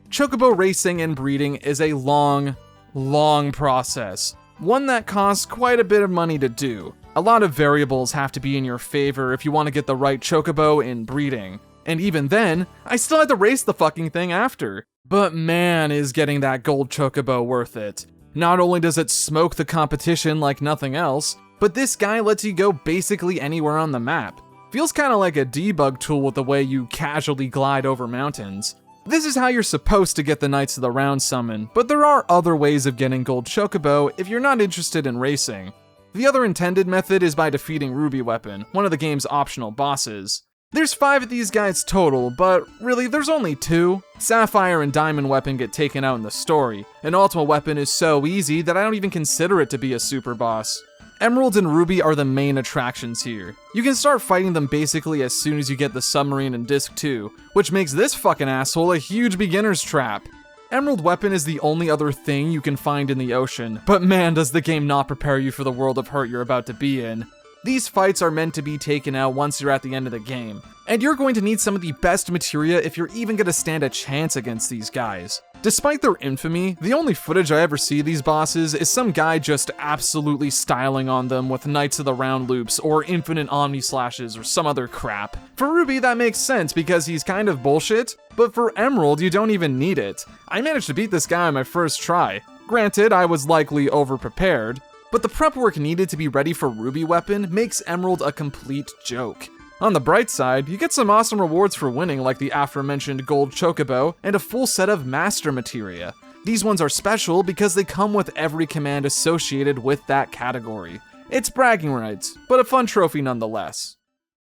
Chocobo racing and breeding is a long process, one that costs quite a bit of money to do. A lot of variables have to be in your favor if you want to get the right chocobo in breeding. And even then, I still had to race the fucking thing after. But man, is getting that gold chocobo worth it. Not only does it smoke the competition like nothing else, but this guy lets you go basically anywhere on the map. Feels kinda like a debug tool with the way you casually glide over mountains. This is how you're supposed to get the Knights of the Round summon, but there are other ways of getting gold chocobo if you're not interested in racing. The other intended method is by defeating Ruby Weapon, one of the game's optional bosses. There's 5 of these guys total, but really there's only 2. Sapphire and Diamond Weapon get taken out in the story, and Ultima Weapon is so easy that I don't even consider it to be a super boss. Emerald and Ruby are the main attractions here. You can start fighting them basically as soon as you get the submarine and Disc 2, which makes this fucking asshole a huge beginner's trap. Emerald Weapon is the only other thing you can find in the ocean, but man does the game not prepare you for the world of hurt you're about to be in. These fights are meant to be taken out once you're at the end of the game, and you're going to need some of the best materia if you're even going to stand a chance against these guys. Despite their infamy, the only footage I ever see of these bosses is some guy just absolutely styling on them with Knights of the Round loops or infinite Omni Slashes or some other crap. For Ruby that makes sense because he's kind of bullshit, but for Emerald you don't even need it. I managed to beat this guy on my first try. Granted, I was likely over-prepared, but the prep work needed to be ready for Ruby Weapon makes Emerald a complete joke. On the bright side, you get some awesome rewards for winning like the aforementioned gold chocobo and a full set of master materia. These ones are special because they come with every command associated with that category. It's bragging rights, but a fun trophy nonetheless.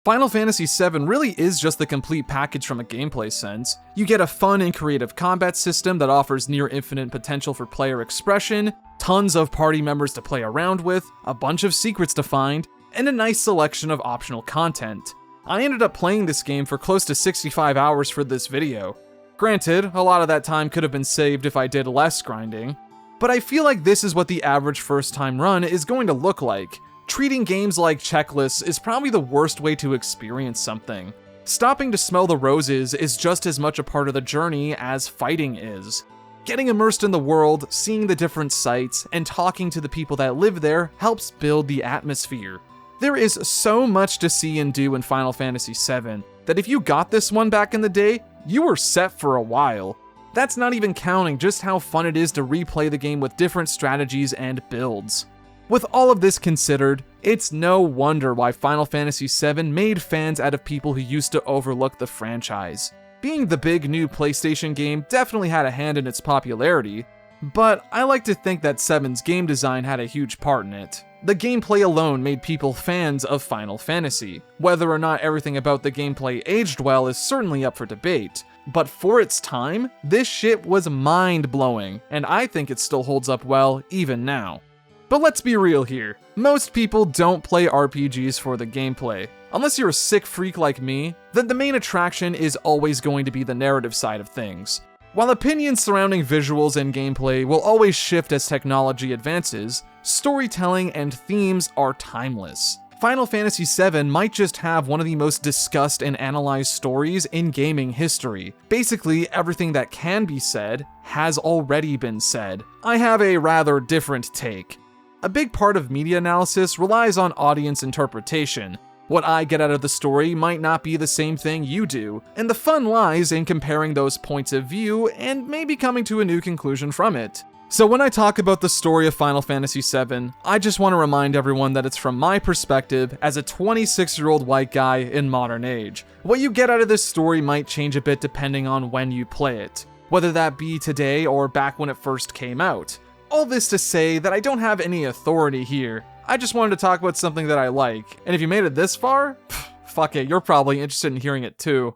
Final Fantasy VII really is just the complete package from a gameplay sense. You get a fun and creative combat system that offers near infinite potential for player expression, tons of party members to play around with, a bunch of secrets to find, and a nice selection of optional content. I ended up playing this game for close to 65 hours for this video. Granted, a lot of that time could have been saved if I did less grinding, but I feel like this is what the average first time run is going to look like. Treating games like checklists is probably the worst way to experience something. Stopping to smell the roses is just as much a part of the journey as fighting is. Getting immersed in the world, seeing the different sights, and talking to the people that live there helps build the atmosphere. There is so much to see and do in Final Fantasy VII that if you got this one back in the day, you were set for a while. That's not even counting just how fun it is to replay the game with different strategies and builds. With all of this considered, it's no wonder why Final Fantasy VII made fans out of people who used to overlook the franchise. Being the big new PlayStation game definitely had a hand in its popularity, but I like to think that 7's game design had a huge part in it. The gameplay alone made people fans of Final Fantasy. Whether or not everything about the gameplay aged well is certainly up for debate, but for its time, this shit was mind-blowing, and I think it still holds up well even now. But let's be real here, most people don't play RPGs for the gameplay. Unless you're a sick freak like me, then the main attraction is always going to be the narrative side of things. While opinions surrounding visuals and gameplay will always shift as technology advances, storytelling and themes are timeless. Final Fantasy VII might just have one of the most discussed and analyzed stories in gaming history. Basically, everything that can be said has already been said. I have a rather different take. A big part of media analysis relies on audience interpretation. What I get out of the story might not be the same thing you do, and the fun lies in comparing those points of view and maybe coming to a new conclusion from it. So when I talk about the story of Final Fantasy VII, I just want to remind everyone that it's from my perspective as a 26-year-old white guy in modern age. What you get out of this story might change a bit depending on when you play it, whether that be today or back when it first came out. All this to say that I don't have any authority here. I just wanted to talk about something that I like, and if you made it this far, fuck it, you're probably interested in hearing it too.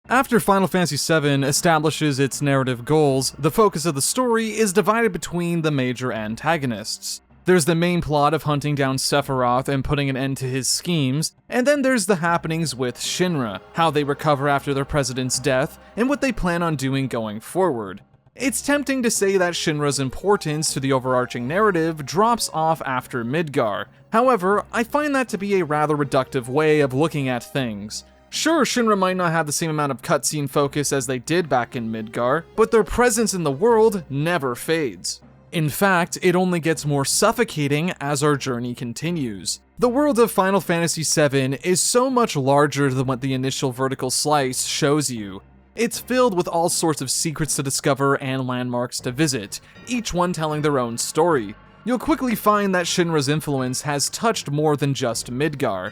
After Final Fantasy VII establishes its narrative goals, the focus of the story is divided between the major antagonists. There's the main plot of hunting down Sephiroth and putting an end to his schemes, and then there's the happenings with Shinra, how they recover after their president's death, and what they plan on doing going forward. It's tempting to say that Shinra's importance to the overarching narrative drops off after Midgar. However, I find that to be a rather reductive way of looking at things. Sure, Shinra might not have the same amount of cutscene focus as they did back in Midgar, but their presence in the world never fades. In fact, it only gets more suffocating as our journey continues. The world of Final Fantasy VII is so much larger than what the initial vertical slice shows you. It's filled with all sorts of secrets to discover and landmarks to visit, each one telling their own story. You'll quickly find that Shinra's influence has touched more than just Midgar.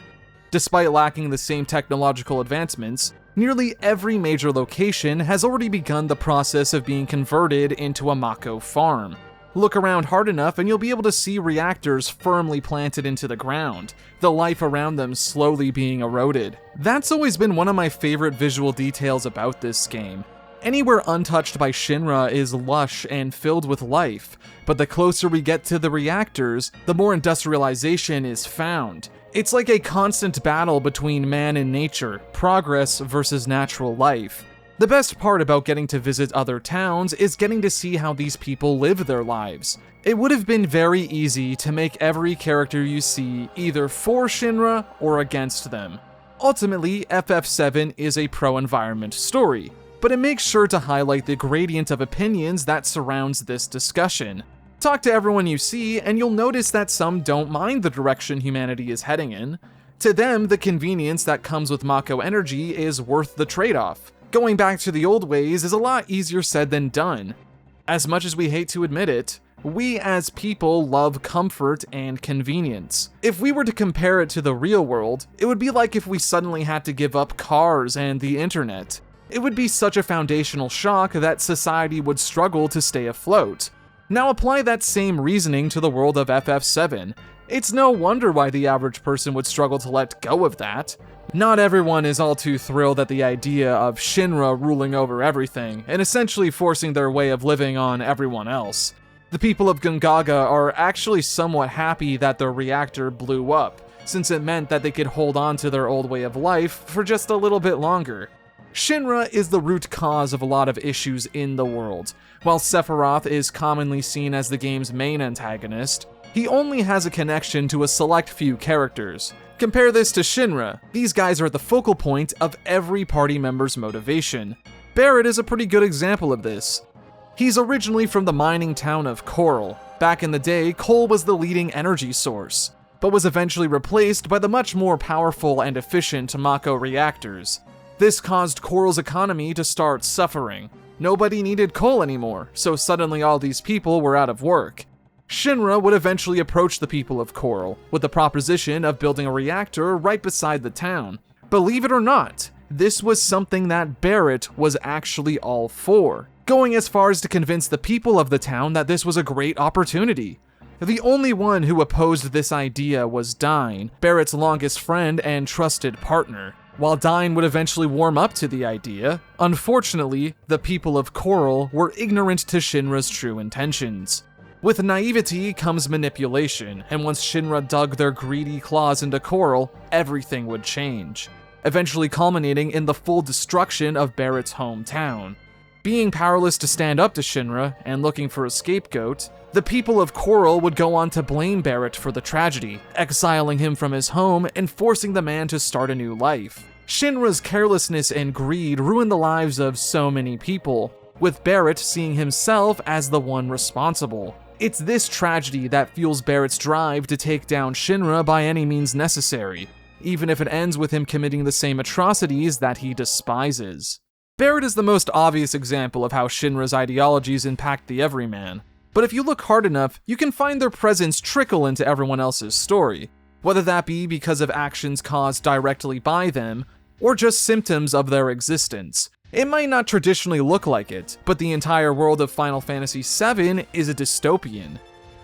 Despite lacking the same technological advancements, nearly every major location has already begun the process of being converted into a Mako farm. Look around hard enough and you'll be able to see reactors firmly planted into the ground, the life around them slowly being eroded. That's always been one of my favorite visual details about this game. Anywhere untouched by Shinra is lush and filled with life, but the closer we get to the reactors, the more industrialization is found. It's like a constant battle between man and nature, progress versus natural life. The best part about getting to visit other towns is getting to see how these people live their lives. It would have been very easy to make every character you see either for Shinra or against them. Ultimately, FF7 is a pro-environment story, but it makes sure to highlight the gradient of opinions that surrounds this discussion. Talk to everyone you see, and you'll notice that some don't mind the direction humanity is heading in. To them, the convenience that comes with Mako energy is worth the trade-off. Going back to the old ways is a lot easier said than done. As much as we hate to admit it, we as people love comfort and convenience. If we were to compare it to the real world, it would be like if we suddenly had to give up cars and the internet. It would be such a foundational shock that society would struggle to stay afloat. Now apply that same reasoning to the world of FF7. It's no wonder why the average person would struggle to let go of that. Not everyone is all too thrilled at the idea of Shinra ruling over everything, and essentially forcing their way of living on everyone else. The people of Gongaga are actually somewhat happy that their reactor blew up, since it meant that they could hold on to their old way of life for just a little bit longer. Shinra is the root cause of a lot of issues in the world. While Sephiroth is commonly seen as the game's main antagonist, he only has a connection to a select few characters. Compare this to Shinra. These guys are at the focal point of every party member's motivation. Barrett is a pretty good example of this. He's originally from the mining town of Coral. Back in the day, coal was the leading energy source, but was eventually replaced by the much more powerful and efficient Mako reactors. This caused Coral's economy to start suffering. Nobody needed coal anymore, so suddenly all these people were out of work. Shinra would eventually approach the people of Coral with the proposition of building a reactor right beside the town. Believe it or not, this was something that Barrett was actually all for, going as far as to convince the people of the town that this was a great opportunity. The only one who opposed this idea was Dine, Barrett's longest friend and trusted partner. While Dine would eventually warm up to the idea, unfortunately, the people of Coral were ignorant to Shinra's true intentions. With naivety comes manipulation, and once Shinra dug their greedy claws into Coral, everything would change, eventually culminating in the full destruction of Barrett's hometown. Being powerless to stand up to Shinra and looking for a scapegoat, the people of Coral would go on to blame Barrett for the tragedy, exiling him from his home and forcing the man to start a new life. Shinra's carelessness and greed ruined the lives of so many people, with Barrett seeing himself as the one responsible. It's this tragedy that fuels Barrett's drive to take down Shinra by any means necessary, even if it ends with him committing the same atrocities that he despises. Barrett is the most obvious example of how Shinra's ideologies impact the everyman, but if you look hard enough, you can find their presence trickle into everyone else's story, whether that be because of actions caused directly by them, or just symptoms of their existence. It might not traditionally look like it, but the entire world of Final Fantasy VII is a dystopian.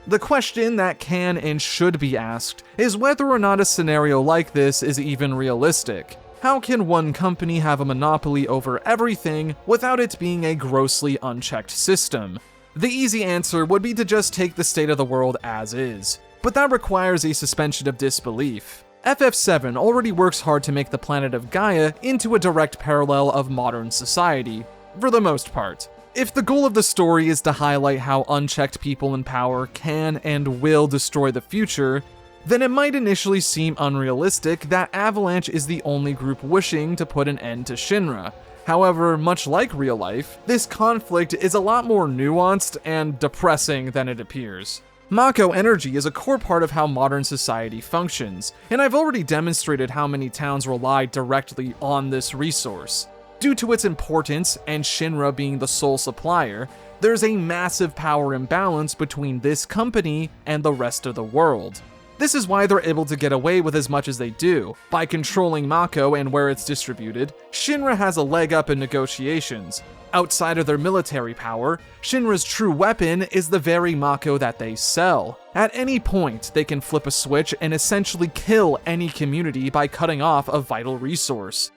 The question that can and should be asked is whether or not a scenario like this is even realistic. How can one company have a monopoly over everything without it being a grossly unchecked system? The easy answer would be to just take the state of the world as is, but that requires a suspension of disbelief. FF7 already works hard to make the planet of Gaia into a direct parallel of modern society, for the most part. If the goal of the story is to highlight how unchecked people in power can and will destroy the future, then it might initially seem unrealistic that Avalanche is the only group wishing to put an end to Shinra. However, much like real life, this conflict is a lot more nuanced and depressing than it appears. Mako energy is a core part of how modern society functions, and I've already demonstrated how many towns rely directly on this resource. Due to its importance, and Shinra being the sole supplier, there's a massive power imbalance between this company and the rest of the world. This is why they're able to get away with as much as they do. By controlling Mako and where it's distributed, Shinra has a leg up in negotiations. Outside of their military power, Shinra's true weapon is the very Mako that they sell. At any point, they can flip a switch and essentially kill any community by cutting off a vital resource.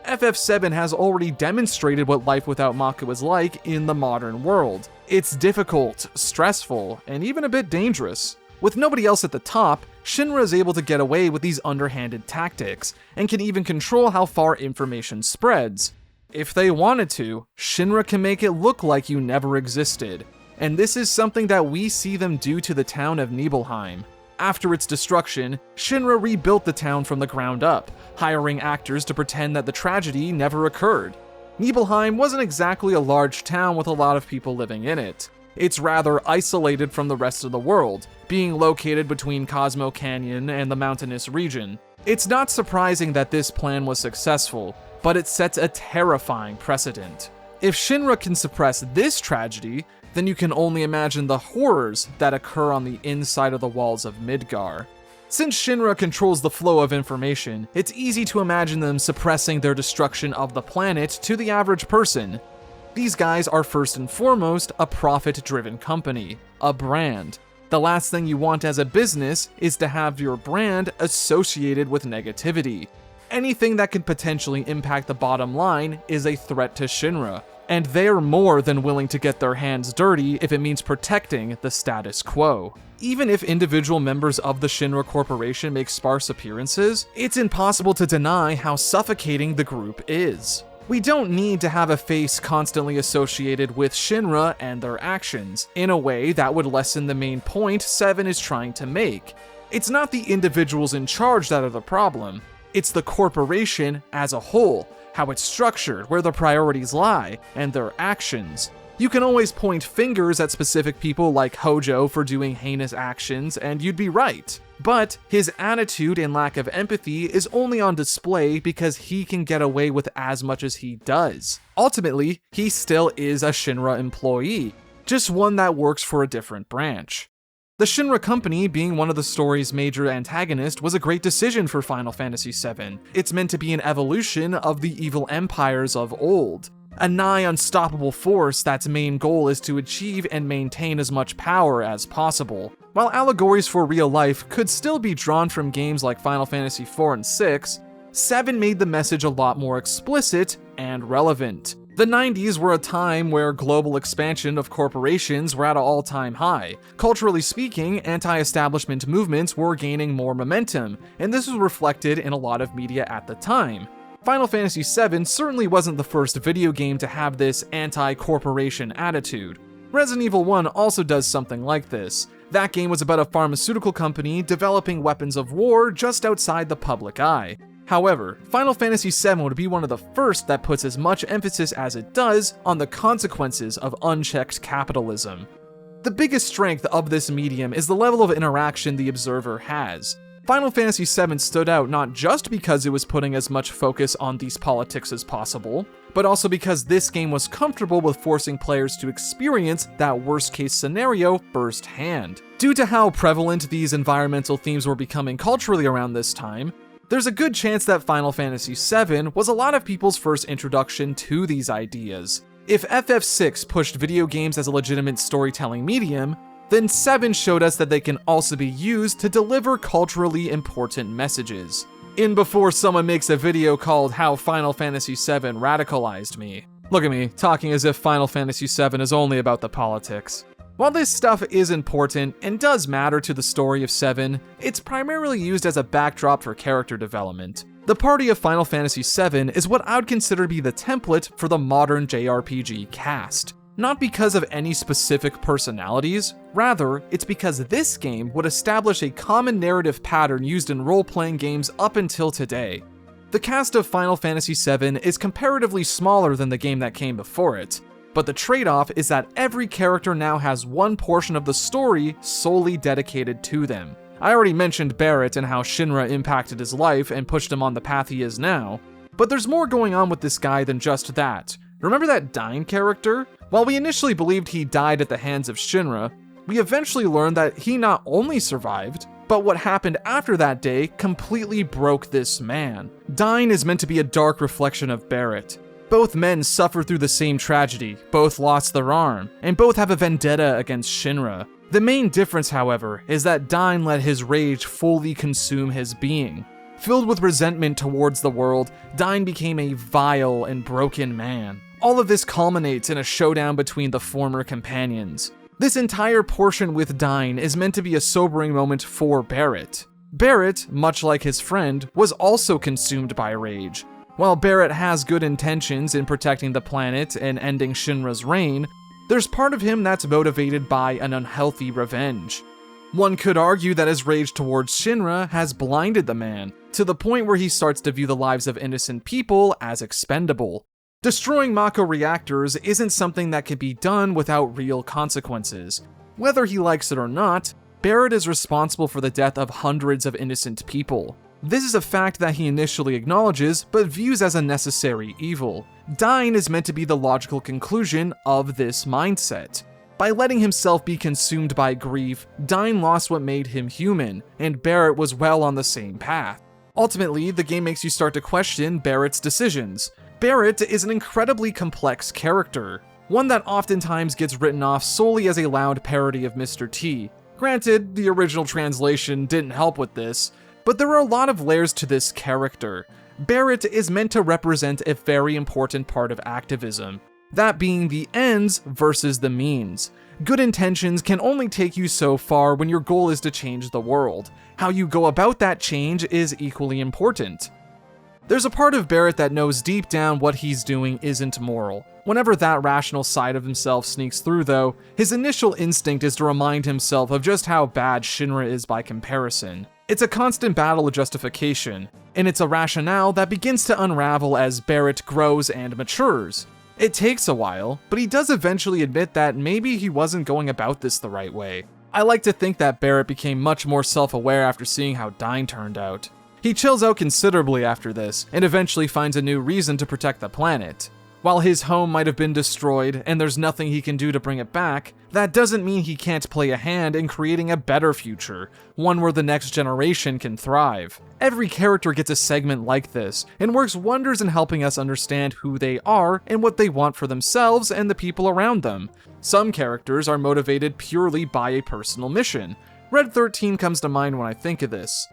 FF7 has already demonstrated what life without Mako is like in the modern world. It's difficult, stressful, and even a bit dangerous. With nobody else at the top, Shinra is able to get away with these underhanded tactics, and can even control how far information spreads. If they wanted to, Shinra can make it look like you never existed, and this is something that we see them do to the town of Nibelheim. After its destruction, Shinra rebuilt the town from the ground up, hiring actors to pretend that the tragedy never occurred. Nibelheim wasn't exactly a large town with a lot of people living in it. It's rather isolated from the rest of the world, being located between Cosmo Canyon and the mountainous region. It's not surprising that this plan was successful, but it sets a terrifying precedent. If Shinra can suppress this tragedy, then you can only imagine the horrors that occur on the inside of the walls of Midgar. Since Shinra controls the flow of information, it's easy to imagine them suppressing their destruction of the planet to the average person. These guys are first and foremost a profit-driven company, a brand. The last thing you want as a business is to have your brand associated with negativity. Anything that could potentially impact the bottom line is a threat to Shinra, and they're more than willing to get their hands dirty if it means protecting the status quo. Even if individual members of the Shinra Corporation make sparse appearances, it's impossible to deny how suffocating the group is. We don't need to have a face constantly associated with Shinra and their actions, in a way that would lessen the main point VII is trying to make. It's not the individuals in charge that are the problem, it's the corporation as a whole, how it's structured, where the priorities lie, and their actions. You can always point fingers at specific people like Hojo for doing heinous actions, and you'd be right. But his attitude and lack of empathy is only on display because he can get away with as much as he does. Ultimately, he still is a Shinra employee, just one that works for a different branch. The Shinra Company, being one of the story's major antagonists, was a great decision for Final Fantasy VII. It's meant to be an evolution of the evil empires of old, a nigh unstoppable force that's main goal is to achieve and maintain as much power as possible. While allegories for real life could still be drawn from games like Final Fantasy IV and VI, VII made the message a lot more explicit and relevant. The 90s were a time where global expansion of corporations were at an all-time high. Culturally speaking, anti-establishment movements were gaining more momentum, and this was reflected in a lot of media at the time. Final Fantasy VII certainly wasn't the first video game to have this anti-corporation attitude. Resident Evil 1 also does something like this. That game was about a pharmaceutical company developing weapons of war just outside the public eye. However, Final Fantasy VII would be one of the first that puts as much emphasis as it does on the consequences of unchecked capitalism. The biggest strength of this medium is the level of interaction the observer has. Final Fantasy VII stood out not just because it was putting as much focus on these politics as possible, but also because this game was comfortable with forcing players to experience that worst-case scenario firsthand. Due to how prevalent these environmental themes were becoming culturally around this time, there's a good chance that Final Fantasy VII was a lot of people's first introduction to these ideas. If FF6 pushed video games as a legitimate storytelling medium, then 7 showed us that they can also be used to deliver culturally important messages. In before someone makes a video called How Final Fantasy VII Radicalized Me. Look at me, talking as if Final Fantasy VII is only about the politics. While this stuff is important and does matter to the story of 7, it's primarily used as a backdrop for character development. The party of Final Fantasy VII is what I would consider to be the template for the modern JRPG cast. Not because of any specific personalities, rather, it's because this game would establish a common narrative pattern used in role-playing games up until today. The cast of Final Fantasy VII is comparatively smaller than the game that came before it, but the trade-off is that every character now has one portion of the story solely dedicated to them. I already mentioned Barrett and how Shinra impacted his life and pushed him on the path he is now, but there's more going on with this guy than just that. Remember that Dyne character? While we initially believed he died at the hands of Shinra, we eventually learned that he not only survived, but what happened after that day completely broke this man. Dyne is meant to be a dark reflection of Barrett. Both men suffer through the same tragedy, both lost their arm, and both have a vendetta against Shinra. The main difference, however, is that Dyne let his rage fully consume his being. Filled with resentment towards the world, Dyne became a vile and broken man. All of this culminates in a showdown between the former companions. This entire portion with Dyne is meant to be a sobering moment for Barrett. Barrett, much like his friend, was also consumed by rage. While Barrett has good intentions in protecting the planet and ending Shinra's reign, there's part of him that's motivated by an unhealthy revenge. One could argue that his rage towards Shinra has blinded the man, to the point where he starts to view the lives of innocent people as expendable. Destroying Mako reactors isn't something that can be done without real consequences. Whether he likes it or not, Barrett is responsible for the death of hundreds of innocent people. This is a fact that he initially acknowledges, but views as a necessary evil. Dyne is meant to be the logical conclusion of this mindset. By letting himself be consumed by grief, Dyne lost what made him human, and Barrett was well on the same path. Ultimately, the game makes you start to question Barrett's decisions. Barrett is an incredibly complex character, one that oftentimes gets written off solely as a loud parody of Mr. T. Granted, the original translation didn't help with this, but there are a lot of layers to this character. Barrett is meant to represent a very important part of activism, that being the ends versus the means. Good intentions can only take you so far when your goal is to change the world. How you go about that change is equally important. There's a part of Barrett that knows deep down what he's doing isn't moral. Whenever that rational side of himself sneaks through though, his initial instinct is to remind himself of just how bad Shinra is by comparison. It's a constant battle of justification, and it's a rationale that begins to unravel as Barrett grows and matures. It takes a while, but he does eventually admit that maybe he wasn't going about this the right way. I like to think that Barrett became much more self-aware after seeing how Dyne turned out. He chills out considerably after this, and eventually finds a new reason to protect the planet. While his home might have been destroyed and there's nothing he can do to bring it back, that doesn't mean he can't play a hand in creating a better future, one where the next generation can thrive. Every character gets a segment like this, and works wonders in helping us understand who they are and what they want for themselves and the people around them. Some characters are motivated purely by a personal mission. Red 13 comes to mind when I think of this.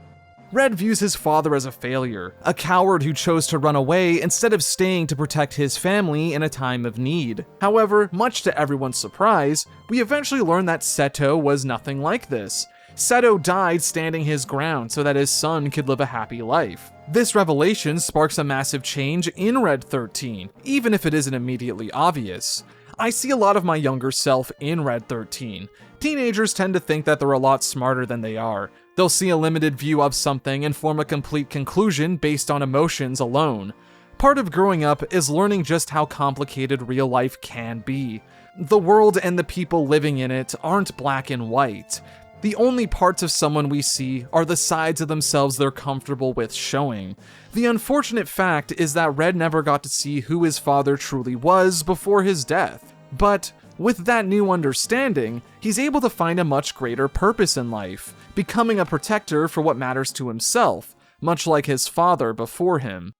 Red views his father as a failure, a coward who chose to run away instead of staying to protect his family in a time of need. However, much to everyone's surprise, we eventually learn that Seto was nothing like this. Seto died standing his ground so that his son could live a happy life. This revelation sparks a massive change in Red 13, even if it isn't immediately obvious. I see a lot of my younger self in Red 13. Teenagers tend to think that they're a lot smarter than they are. They'll see a limited view of something and form a complete conclusion based on emotions alone. Part of growing up is learning just how complicated real life can be. The world and the people living in it aren't black and white. The only parts of someone we see are the sides of themselves they're comfortable with showing. The unfortunate fact is that Red never got to see who his father truly was before his death. But with that new understanding, he's able to find a much greater purpose in life, becoming a protector for what matters to himself, much like his father before him.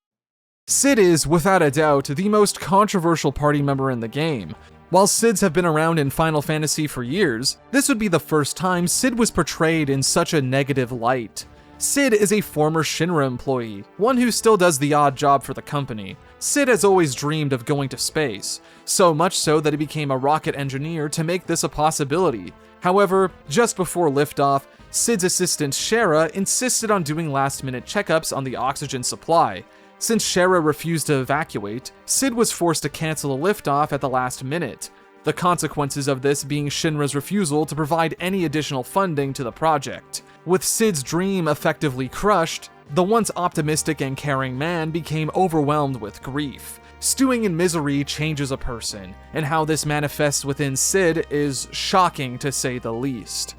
Cid is, without a doubt, the most controversial party member in the game. While Cids have been around in Final Fantasy for years, this would be the first time Cid was portrayed in such a negative light. Cid is a former Shinra employee, one who still does the odd job for the company. Cid has always dreamed of going to space, so much so that he became a rocket engineer to make this a possibility. However, just before liftoff, Cid's assistant Shara insisted on doing last-minute checkups on the oxygen supply. Since Shara refused to evacuate, Cid was forced to cancel a liftoff at the last minute. The consequences of this being Shinra's refusal to provide any additional funding to the project. With Cid's dream effectively crushed, the once optimistic and caring man became overwhelmed with grief. Stewing in misery changes a person, and how this manifests within Cid is shocking to say the least.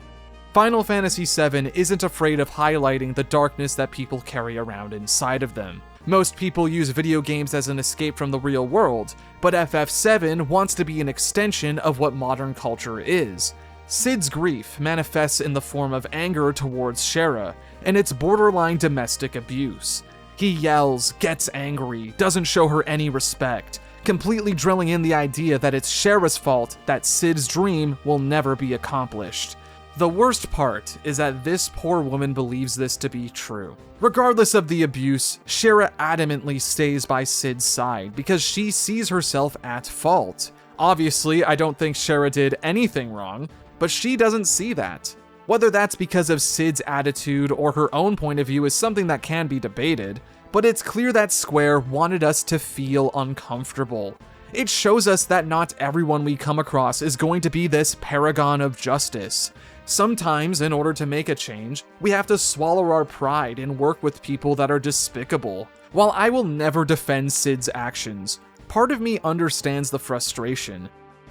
Final Fantasy VII isn't afraid of highlighting the darkness that people carry around inside of them. Most people use video games as an escape from the real world, but FF7 wants to be an extension of what modern culture is. Cid's grief manifests in the form of anger towards Shara, and it's borderline domestic abuse. He yells, gets angry, doesn't show her any respect, completely drilling in the idea that it's Shara's fault that Cid's dream will never be accomplished. The worst part is that this poor woman believes this to be true. Regardless of the abuse, Shara adamantly stays by Cid's side because she sees herself at fault. Obviously, I don't think Shara did anything wrong, but she doesn't see that. Whether that's because of Cid's attitude or her own point of view is something that can be debated, but it's clear that Square wanted us to feel uncomfortable. It shows us that not everyone we come across is going to be this paragon of justice. Sometimes, in order to make a change, we have to swallow our pride and work with people that are despicable. While I will never defend Cid's actions, part of me understands the frustration.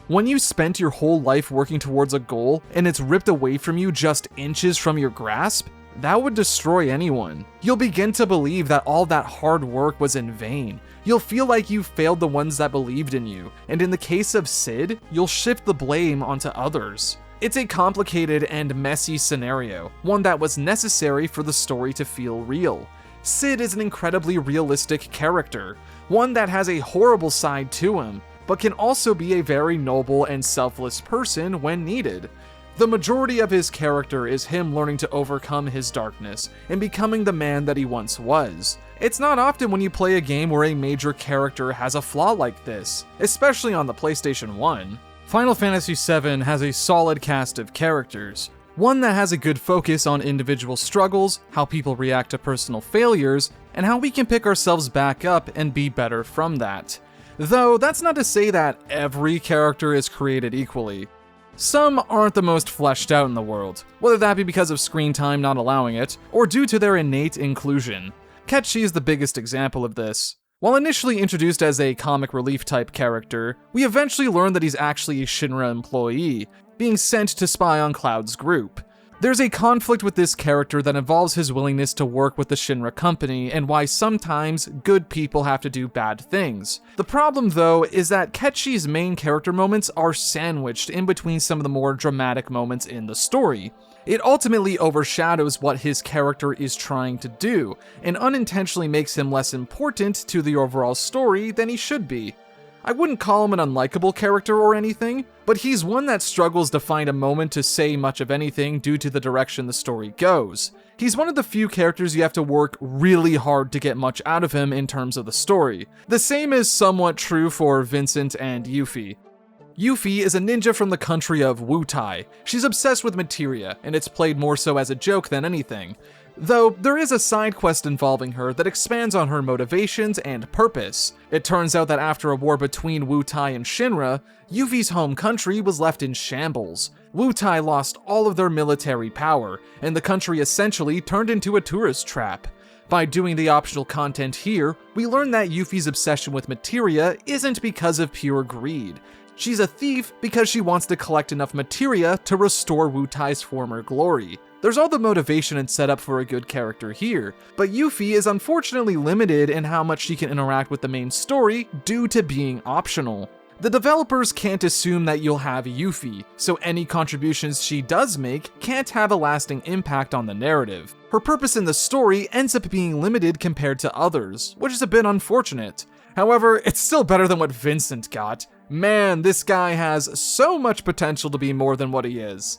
When you spent your whole life working towards a goal and it's ripped away from you just inches from your grasp, that would destroy anyone. You'll begin to believe that all that hard work was in vain. You'll feel like you failed the ones that believed in you, and in the case of Cid, you'll shift the blame onto others. It's a complicated and messy scenario, one that was necessary for the story to feel real. Cid is an incredibly realistic character, one that has a horrible side to him, but can also be a very noble and selfless person when needed. The majority of his character is him learning to overcome his darkness and becoming the man that he once was. It's not often when you play a game where a major character has a flaw like this, especially on the PlayStation 1. Final Fantasy VII has a solid cast of characters, one that has a good focus on individual struggles, how people react to personal failures, and how we can pick ourselves back up and be better from that. Though that's not to say that every character is created equally. Some aren't the most fleshed out in the world, whether that be because of screen time not allowing it, or due to their innate inclusion. Ketchi is the biggest example of this. While initially introduced as a comic relief type character, we eventually learn that he's actually a Shinra employee, being sent to spy on Cloud's group. There's a conflict with this character that involves his willingness to work with the Shinra company and why sometimes good people have to do bad things. The problem though is that Ketchi's main character moments are sandwiched in between some of the more dramatic moments in the story. It ultimately overshadows what his character is trying to do, and unintentionally makes him less important to the overall story than he should be. I wouldn't call him an unlikable character or anything, but he's one that struggles to find a moment to say much of anything due to the direction the story goes. He's one of the few characters you have to work really hard to get much out of him in terms of the story. The same is somewhat true for Vincent and Yuffie. Yuffie is a ninja from the country of Wutai. She's obsessed with materia, and it's played more so as a joke than anything. Though, there is a side quest involving her that expands on her motivations and purpose. It turns out that after a war between Wutai and Shinra, Yuffie's home country was left in shambles. Wutai lost all of their military power, and the country essentially turned into a tourist trap. By doing the optional content here, we learn that Yuffie's obsession with materia isn't because of pure greed. She's a thief because she wants to collect enough materia to restore Wutai's former glory. There's all the motivation and setup for a good character here, but Yuffie is unfortunately limited in how much she can interact with the main story due to being optional. The developers can't assume that you'll have Yuffie, so any contributions she does make can't have a lasting impact on the narrative. Her purpose in the story ends up being limited compared to others, which is a bit unfortunate. However, it's still better than what Vincent got. Man, this guy has so much potential to be more than what he is.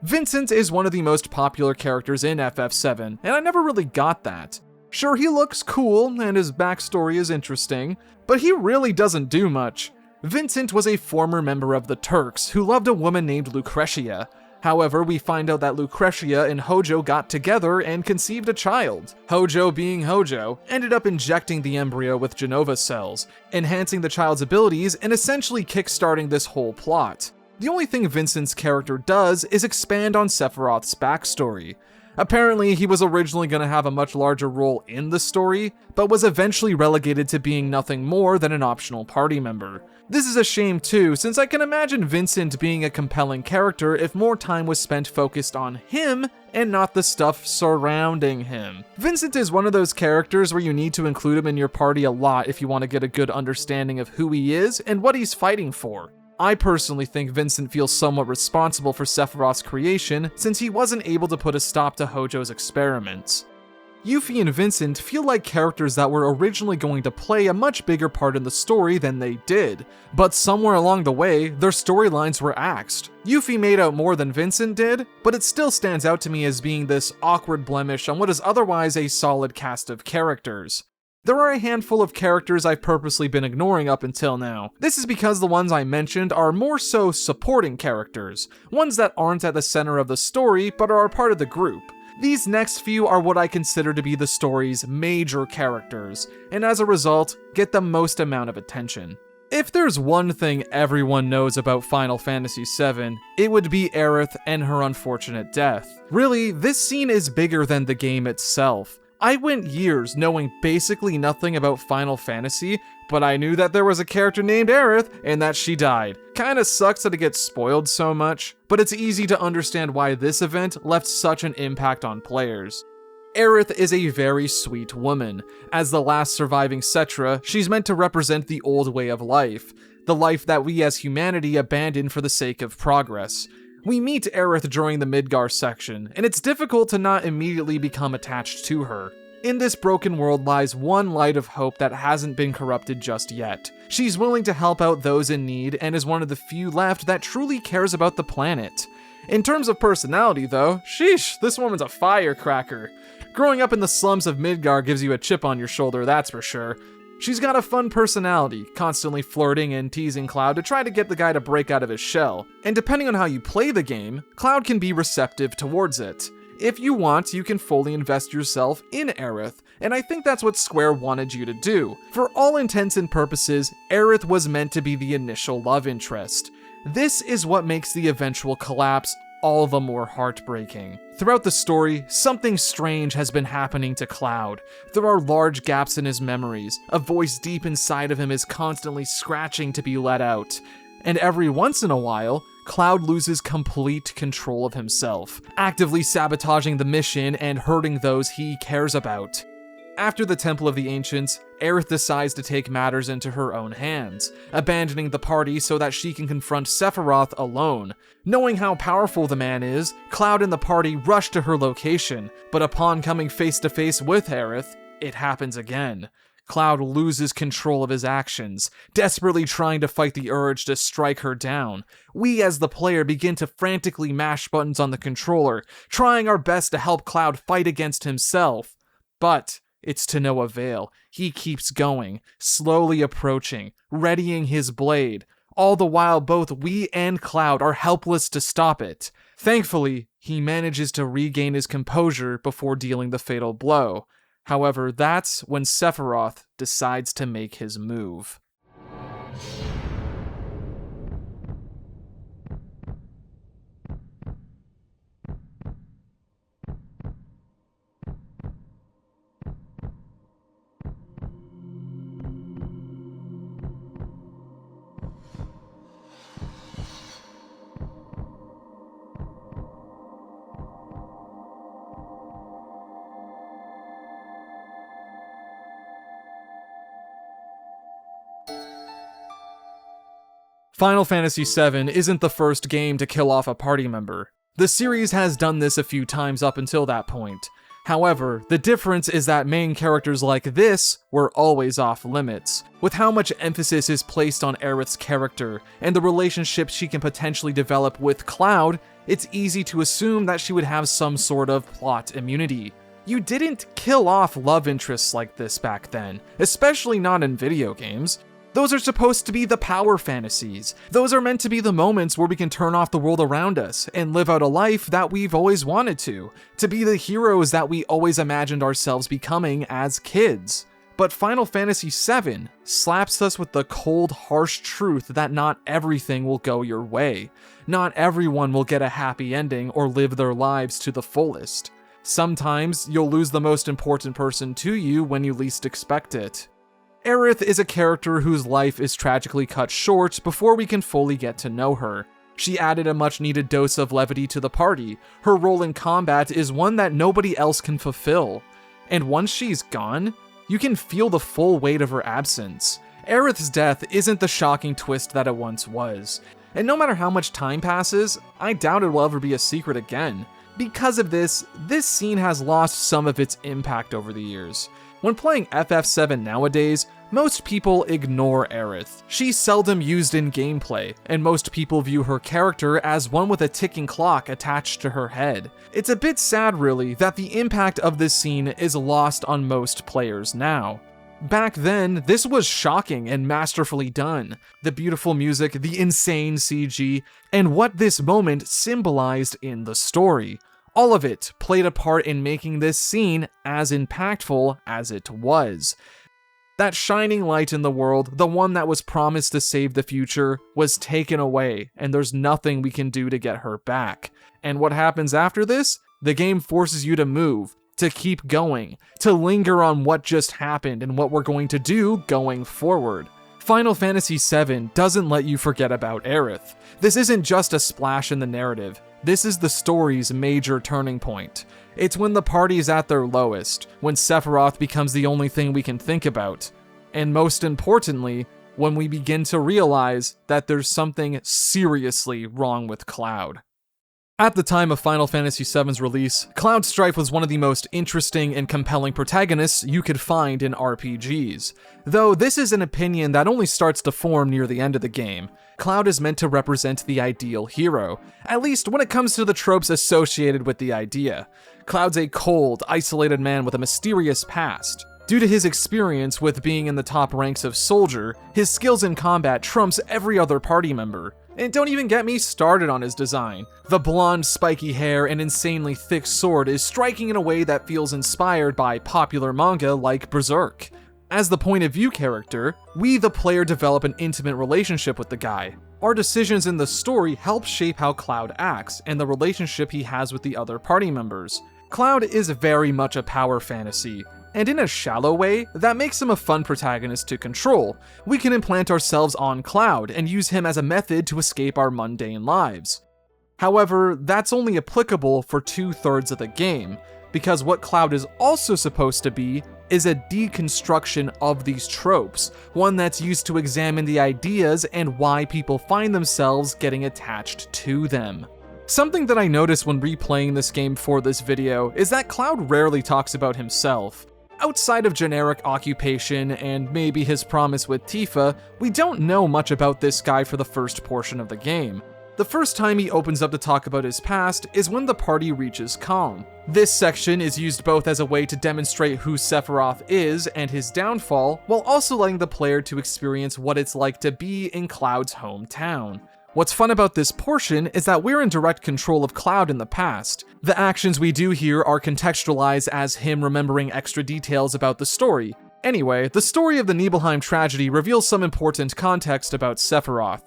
Vincent is one of the most popular characters in FF7, and I never really got that. Sure, he looks cool, and his backstory is interesting, but he really doesn't do much. Vincent was a former member of the Turks who loved a woman named Lucretia. However, we find out that Lucretia and Hojo got together and conceived a child. Hojo, being Hojo, ended up injecting the embryo with Genova cells, enhancing the child's abilities and essentially kickstarting this whole plot. The only thing Vincent's character does is expand on Sephiroth's backstory. Apparently, he was originally going to have a much larger role in the story, but was eventually relegated to being nothing more than an optional party member. This is a shame too, since I can imagine Vincent being a compelling character if more time was spent focused on him and not the stuff surrounding him. Vincent is one of those characters where you need to include him in your party a lot if you want to get a good understanding of who he is and what he's fighting for. I personally think Vincent feels somewhat responsible for Sephiroth's creation since he wasn't able to put a stop to Hojo's experiments. Yuffie and Vincent feel like characters that were originally going to play a much bigger part in the story than they did, but somewhere along the way, their storylines were axed. Yuffie made out more than Vincent did, but it still stands out to me as being this awkward blemish on what is otherwise a solid cast of characters. There are a handful of characters I've purposely been ignoring up until now. This is because the ones I mentioned are more so supporting characters, ones that aren't at the center of the story but are a part of the group. These next few are what I consider to be the story's major characters, and as a result, get the most amount of attention. If there's one thing everyone knows about Final Fantasy VII, it would be Aerith and her unfortunate death. Really, this scene is bigger than the game itself. I went years knowing basically nothing about Final Fantasy, but I knew that there was a character named Aerith and that she died. Kinda sucks that it gets spoiled so much, but it's easy to understand why this event left such an impact on players. Aerith is a very sweet woman. As the last surviving Cetra, she's meant to represent the old way of life, the life that we as humanity abandon for the sake of progress. We meet Aerith during the Midgar section, and it's difficult to not immediately become attached to her. In this broken world lies one light of hope that hasn't been corrupted just yet. She's willing to help out those in need and is one of the few left that truly cares about the planet. In terms of personality though, sheesh, this woman's a firecracker. Growing up in the slums of Midgar gives you a chip on your shoulder, that's for sure. She's got a fun personality, constantly flirting and teasing Cloud to try to get the guy to break out of his shell. And depending on how you play the game, Cloud can be receptive towards it. If you want, you can fully invest yourself in Aerith, and I think that's what Square wanted you to do. For all intents and purposes, Aerith was meant to be the initial love interest. This is what makes the eventual collapse all the more heartbreaking. Throughout the story, something strange has been happening to Cloud. There are large gaps in his memories. A voice deep inside of him is constantly scratching to be let out. And every once in a while, Cloud loses complete control of himself, actively sabotaging the mission and hurting those he cares about. After the Temple of the Ancients, Aerith decides to take matters into her own hands, abandoning the party so that she can confront Sephiroth alone. Knowing how powerful the man is, Cloud and the party rush to her location, but upon coming face to face with Aerith, it happens again. Cloud loses control of his actions, desperately trying to fight the urge to strike her down. We as the player begin to frantically mash buttons on the controller, trying our best to help Cloud fight against himself. But it's to no avail. He keeps going, slowly approaching, readying his blade. All the while, both we and Cloud are helpless to stop it. Thankfully, he manages to regain his composure before dealing the fatal blow. However, that's when Sephiroth decides to make his move. Final Fantasy VII isn't the first game to kill off a party member. The series has done this a few times up until that point. However, the difference is that main characters like this were always off limits. With how much emphasis is placed on Aerith's character and the relationship she can potentially develop with Cloud, it's easy to assume that she would have some sort of plot immunity. You didn't kill off love interests like this back then, especially not in video games. Those are supposed to be the power fantasies. Those are meant to be the moments where we can turn off the world around us and live out a life that we've always wanted to be the heroes that we always imagined ourselves becoming as kids. But Final Fantasy VII slaps us with the cold, harsh truth that not everything will go your way. Not everyone will get a happy ending or live their lives to the fullest. Sometimes you'll lose the most important person to you when you least expect it. Aerith is a character whose life is tragically cut short before we can fully get to know her. She added a much needed dose of levity to the party. Her role in combat is one that nobody else can fulfill. And once she's gone, you can feel the full weight of her absence. Aerith's death isn't the shocking twist that it once was. And no matter how much time passes, I doubt it will ever be a secret again. Because of this scene has lost some of its impact over the years. When playing FF7 nowadays, most people ignore Aerith. She's seldom used in gameplay, and most people view her character as one with a ticking clock attached to her head. It's a bit sad, really, that the impact of this scene is lost on most players now. Back then, this was shocking and masterfully done. The beautiful music, the insane CG, and what this moment symbolized in the story. All of it played a part in making this scene as impactful as it was. That shining light in the world, the one that was promised to save the future, was taken away, and there's nothing we can do to get her back. And what happens after this? The game forces you to move, to keep going, to linger on what just happened and what we're going to do going forward. Final Fantasy VII doesn't let you forget about Aerith. This isn't just a splash in the narrative. This is the story's major turning point. It's when the party's at their lowest, when Sephiroth becomes the only thing we can think about, and most importantly, when we begin to realize that there's something seriously wrong with Cloud. At the time of Final Fantasy VII's release, Cloud Strife was one of the most interesting and compelling protagonists you could find in RPGs. Though this is an opinion that only starts to form near the end of the game. Cloud is meant to represent the ideal hero, at least when it comes to the tropes associated with the idea. Cloud's a cold, isolated man with a mysterious past. Due to his experience with being in the top ranks of soldier, his skills in combat trumps every other party member. And don't even get me started on his design. The blonde, spiky hair and insanely thick sword is striking in a way that feels inspired by popular manga like Berserk. As the point of view character, we the player develop an intimate relationship with the guy. Our decisions in the story help shape how Cloud acts and the relationship he has with the other party members. Cloud is very much a power fantasy, and in a shallow way, that makes him a fun protagonist to control. We can implant ourselves on Cloud and use him as a method to escape our mundane lives. However, that's only applicable for 2/3 of the game, because what Cloud is also supposed to be is a deconstruction of these tropes, one that's used to examine the ideas and why people find themselves getting attached to them. Something that I noticed when replaying this game for this video is that Cloud rarely talks about himself. Outside of generic occupation and maybe his promise with Tifa, we don't know much about this guy for the first portion of the game. The first time he opens up to talk about his past is when the party reaches Calm. This section is used both as a way to demonstrate who Sephiroth is and his downfall, while also letting the player to experience what it's like to be in Cloud's hometown. What's fun about this portion is that we're in direct control of Cloud in the past. The actions we do here are contextualized as him remembering extra details about the story. Anyway, the story of the Nibelheim tragedy reveals some important context about Sephiroth.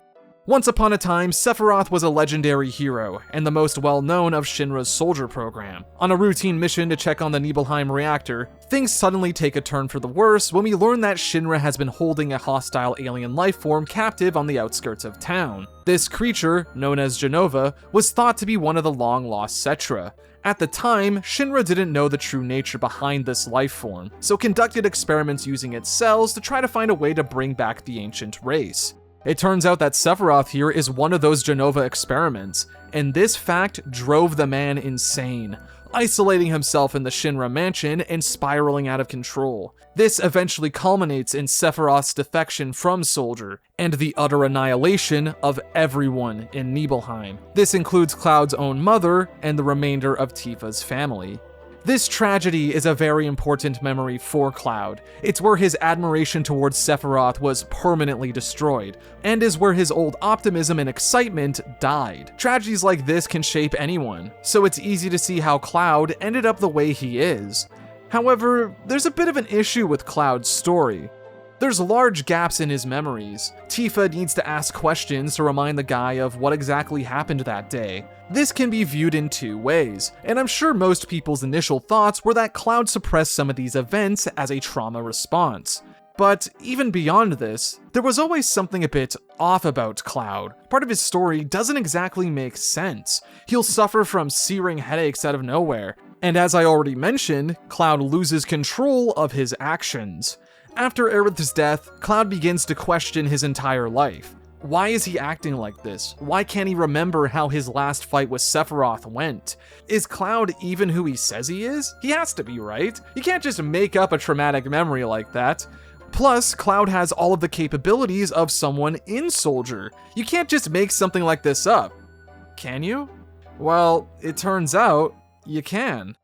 Once upon a time, Sephiroth was a legendary hero, and the most well-known of Shinra's soldier program. On a routine mission to check on the Nibelheim reactor, things suddenly take a turn for the worse when we learn that Shinra has been holding a hostile alien lifeform captive on the outskirts of town. This creature, known as Genova, was thought to be one of the long-lost Cetra. At the time, Shinra didn't know the true nature behind this lifeform, so conducted experiments using its cells to try to find a way to bring back the ancient race. It turns out that Sephiroth here is one of those Genova experiments, and this fact drove the man insane, isolating himself in the Shinra mansion and spiraling out of control. This eventually culminates in Sephiroth's defection from Soldier, and the utter annihilation of everyone in Nibelheim. This includes Cloud's own mother and the remainder of Tifa's family. This tragedy is a very important memory for Cloud. It's where his admiration towards Sephiroth was permanently destroyed, and is where his old optimism and excitement died. Tragedies like this can shape anyone, so it's easy to see how Cloud ended up the way he is. However, there's a bit of an issue with Cloud's story. There's large gaps in his memories. Tifa needs to ask questions to remind the guy of what exactly happened that day. This can be viewed in two ways, and I'm sure most people's initial thoughts were that Cloud suppressed some of these events as a trauma response. But even beyond this, there was always something a bit off about Cloud. Part of his story doesn't exactly make sense. He'll suffer from searing headaches out of nowhere, and as I already mentioned, Cloud loses control of his actions. After Aerith's death, Cloud begins to question his entire life. Why is he acting like this? Why can't he remember how his last fight with Sephiroth went? Is Cloud even who he says he is? He has to be, right? You can't just make up a traumatic memory like that. Plus, Cloud has all of the capabilities of someone in Soldier. You can't just make something like this up. Can you? Well, it turns out, you can.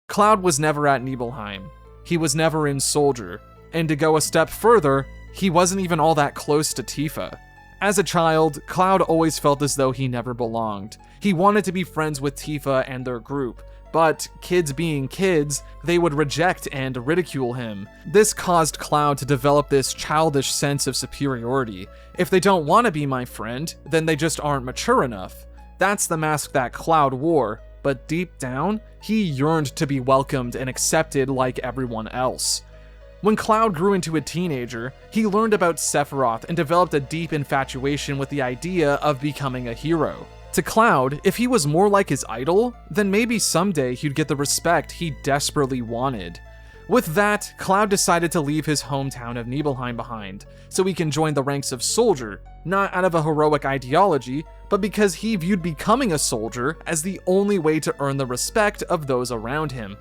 Cloud was never at Nibelheim. He was never in Soldier. And to go a step further, he wasn't even all that close to Tifa. As a child, Cloud always felt as though he never belonged. He wanted to be friends with Tifa and their group, but kids being kids, they would reject and ridicule him. This caused Cloud to develop this childish sense of superiority. If they don't want to be my friend, then they just aren't mature enough. That's the mask that Cloud wore, but deep down, he yearned to be welcomed and accepted like everyone else. When Cloud grew into a teenager, he learned about Sephiroth and developed a deep infatuation with the idea of becoming a hero. To Cloud, if he was more like his idol, then maybe someday he'd get the respect he desperately wanted. With that, Cloud decided to leave his hometown of Nibelheim behind, so he can join the ranks of Soldier, not out of a heroic ideology, but because he viewed becoming a soldier as the only way to earn the respect of those around him.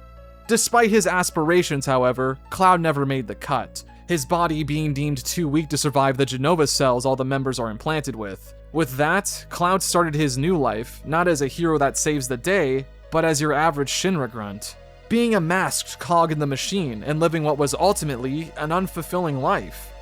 Despite his aspirations, however, Cloud never made the cut, his body being deemed too weak to survive the Genova cells all the members are implanted with. With that, Cloud started his new life, not as a hero that saves the day, but as your average Shinra grunt, being a masked cog in the machine and living what was ultimately an unfulfilling life.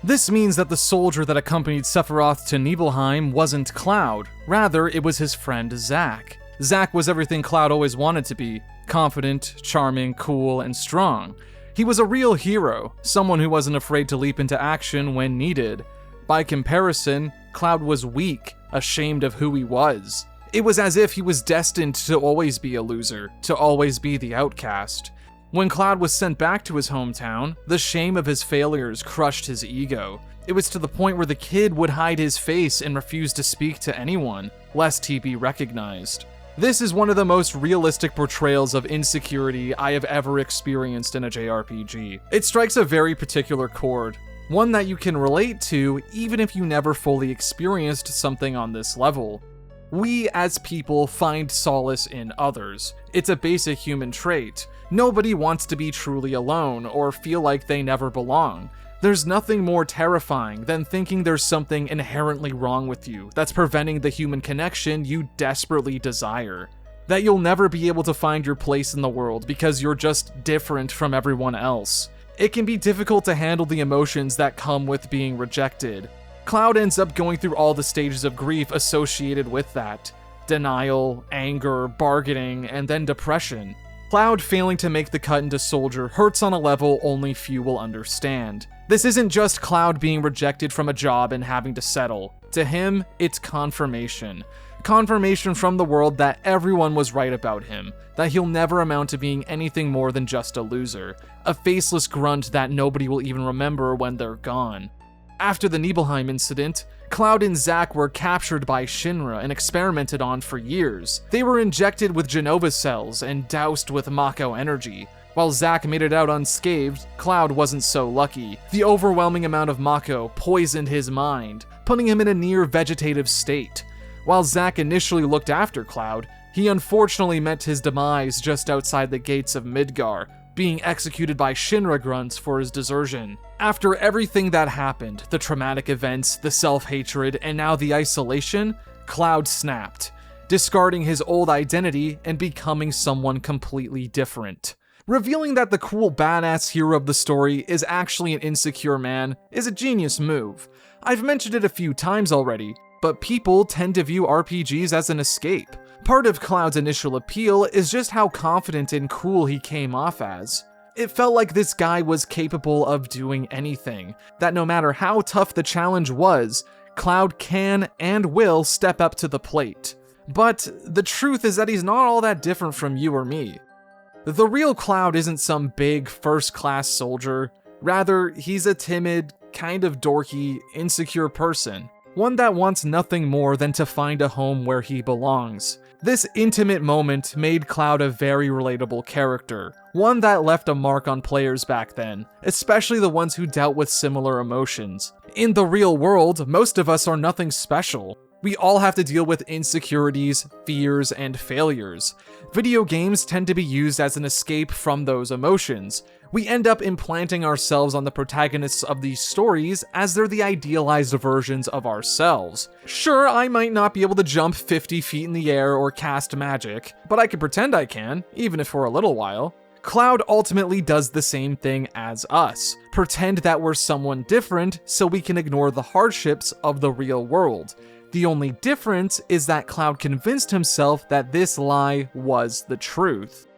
This means that the soldier that accompanied Sephiroth to Nibelheim wasn't Cloud, rather it was his friend Zack. Zack was everything Cloud always wanted to be, confident, charming, cool, and strong. He was a real hero, someone who wasn't afraid to leap into action when needed. By comparison, Cloud was weak, ashamed of who he was. It was as if he was destined to always be a loser, to always be the outcast. When Cloud was sent back to his hometown, the shame of his failures crushed his ego. It was to the point where the kid would hide his face and refuse to speak to anyone, lest he be recognized. This is one of the most realistic portrayals of insecurity I have ever experienced in a JRPG. It strikes a very particular chord, one that you can relate to even if you never fully experienced something on this level. We, as people, find solace in others. It's a basic human trait. Nobody wants to be truly alone or feel like they never belong. There's nothing more terrifying than thinking there's something inherently wrong with you that's preventing the human connection you desperately desire. That you'll never be able to find your place in the world because you're just different from everyone else. It can be difficult to handle the emotions that come with being rejected. Cloud ends up going through all the stages of grief associated with that. Denial, anger, bargaining, and then depression. Cloud failing to make the cut into Soldier hurts on a level only few will understand. This isn't just Cloud being rejected from a job and having to settle. To him, it's confirmation. Confirmation from the world that everyone was right about him, that he'll never amount to being anything more than just a loser, a faceless grunt that nobody will even remember when they're gone. After the Nibelheim incident, Cloud and Zack were captured by Shinra and experimented on for years. They were injected with Genova cells and doused with Mako energy. While Zack made it out unscathed, Cloud wasn't so lucky. The overwhelming amount of Mako poisoned his mind, putting him in a near vegetative state. While Zack initially looked after Cloud, he unfortunately met his demise just outside the gates of Midgar, being executed by Shinra grunts for his desertion. After everything that happened, the traumatic events, the self-hatred, and now the isolation, Cloud snapped, discarding his old identity and becoming someone completely different. Revealing that the cool badass hero of the story is actually an insecure man is a genius move. I've mentioned it a few times already, but people tend to view RPGs as an escape. Part of Cloud's initial appeal is just how confident and cool he came off as. It felt like this guy was capable of doing anything, that no matter how tough the challenge was, Cloud can and will step up to the plate. But the truth is that he's not all that different from you or me. The real Cloud isn't some big first-class soldier. Rather, he's a timid, kind of dorky, insecure person. One that wants nothing more than to find a home where he belongs. This intimate moment made Cloud a very relatable character, one that left a mark on players back then, especially the ones who dealt with similar emotions. In the real world, most of us are nothing special. We all have to deal with insecurities, fears, and failures. Video games tend to be used as an escape from those emotions. We end up implanting ourselves on the protagonists of these stories as they're the idealized versions of ourselves. Sure, I might not be able to jump 50 feet in the air or cast magic, but I can pretend I can, even if for a little while. Cloud ultimately does the same thing as us. Pretend that we're someone different so we can ignore the hardships of the real world. The only difference is that Cloud convinced himself that this lie was the truth.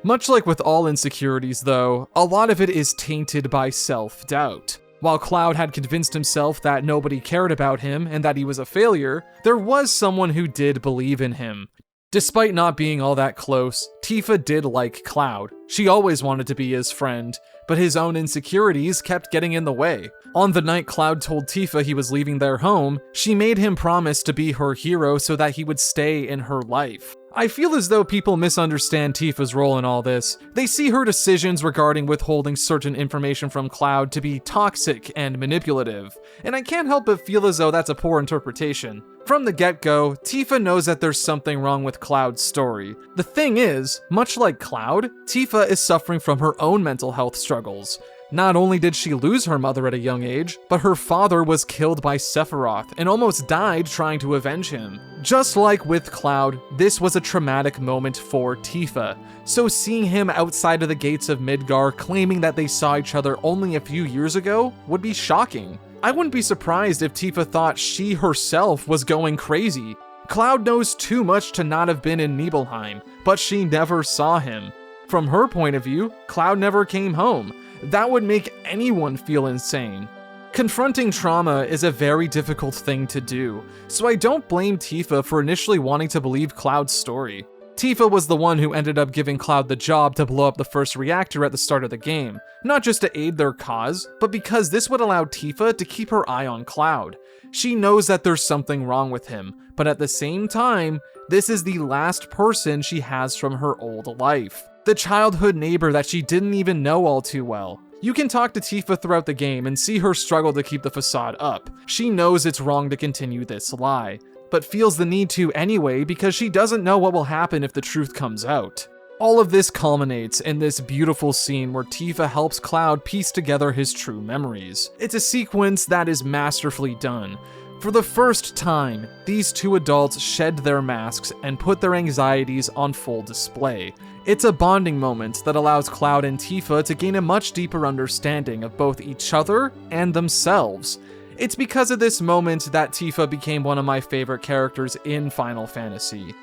Much like with all insecurities though, a lot of it is tainted by self-doubt. While Cloud had convinced himself that nobody cared about him and that he was a failure, there was someone who did believe in him. Despite not being all that close, Tifa did like Cloud. She always wanted to be his friend, but his own insecurities kept getting in the way. On the night Cloud told Tifa he was leaving their home, she made him promise to be her hero so that he would stay in her life. I feel as though people misunderstand Tifa's role in all this. They see her decisions regarding withholding certain information from Cloud to be toxic and manipulative, and I can't help but feel as though that's a poor interpretation. From the get-go, Tifa knows that there's something wrong with Cloud's story. The thing is, much like Cloud, Tifa is suffering from her own mental health struggles. Not only did she lose her mother at a young age, but her father was killed by Sephiroth and almost died trying to avenge him. Just like with Cloud, this was a traumatic moment for Tifa, so seeing him outside of the gates of Midgar claiming that they saw each other only a few years ago would be shocking. I wouldn't be surprised if Tifa thought she herself was going crazy. Cloud knows too much to not have been in Nibelheim, but she never saw him. From her point of view, Cloud never came home. That would make anyone feel insane. Confronting trauma is a very difficult thing to do, so I don't blame Tifa for initially wanting to believe Cloud's story. Tifa was the one who ended up giving Cloud the job to blow up the first reactor at the start of the game, not just to aid their cause, but because this would allow Tifa to keep her eye on Cloud. She knows that there's something wrong with him, but at the same time, this is the last person she has from her old life. The childhood neighbor that she didn't even know all too well. You can talk to Tifa throughout the game and see her struggle to keep the facade up. She knows it's wrong to continue this lie, but feels the need to anyway because she doesn't know what will happen if the truth comes out. All of this culminates in this beautiful scene where Tifa helps Cloud piece together his true memories. It's a sequence that is masterfully done. For the first time, these two adults shed their masks and put their anxieties on full display. It's a bonding moment that allows Cloud and Tifa to gain a much deeper understanding of both each other and themselves. It's because of this moment that Tifa became one of my favorite characters in Final Fantasy.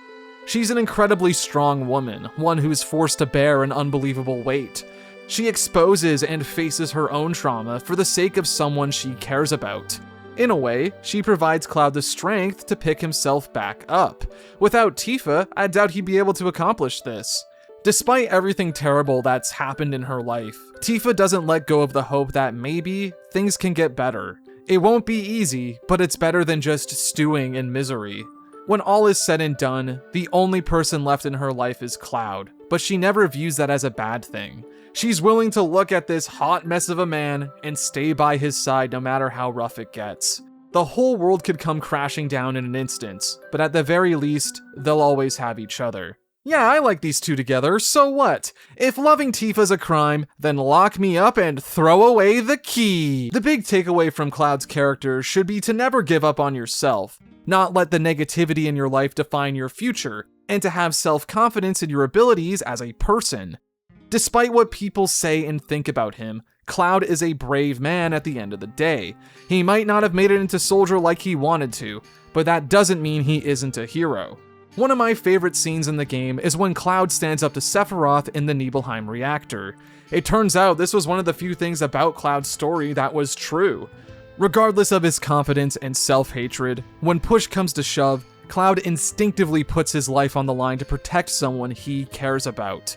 She's an incredibly strong woman, one who's forced to bear an unbelievable weight. She exposes and faces her own trauma for the sake of someone she cares about. In a way, she provides Cloud the strength to pick himself back up. Without Tifa, I doubt he'd be able to accomplish this. Despite everything terrible that's happened in her life, Tifa doesn't let go of the hope that maybe things can get better. It won't be easy, but it's better than just stewing in misery. When all is said and done, the only person left in her life is Cloud, but she never views that as a bad thing. She's willing to look at this hot mess of a man and stay by his side no matter how rough it gets. The whole world could come crashing down in an instant, but at the very least, they'll always have each other. Yeah, I like these two together, so what? If loving Tifa's a crime, then lock me up and throw away the key! The big takeaway from Cloud's character should be to never give up on yourself, not let the negativity in your life define your future, and to have self-confidence in your abilities as a person. Despite what people say and think about him, Cloud is a brave man at the end of the day. He might not have made it into Soldier like he wanted to, but that doesn't mean he isn't a hero. One of my favorite scenes in the game is when Cloud stands up to Sephiroth in the Nibelheim reactor. It turns out this was one of the few things about Cloud's story that was true. Regardless of his confidence and self-hatred, when push comes to shove, Cloud instinctively puts his life on the line to protect someone he cares about.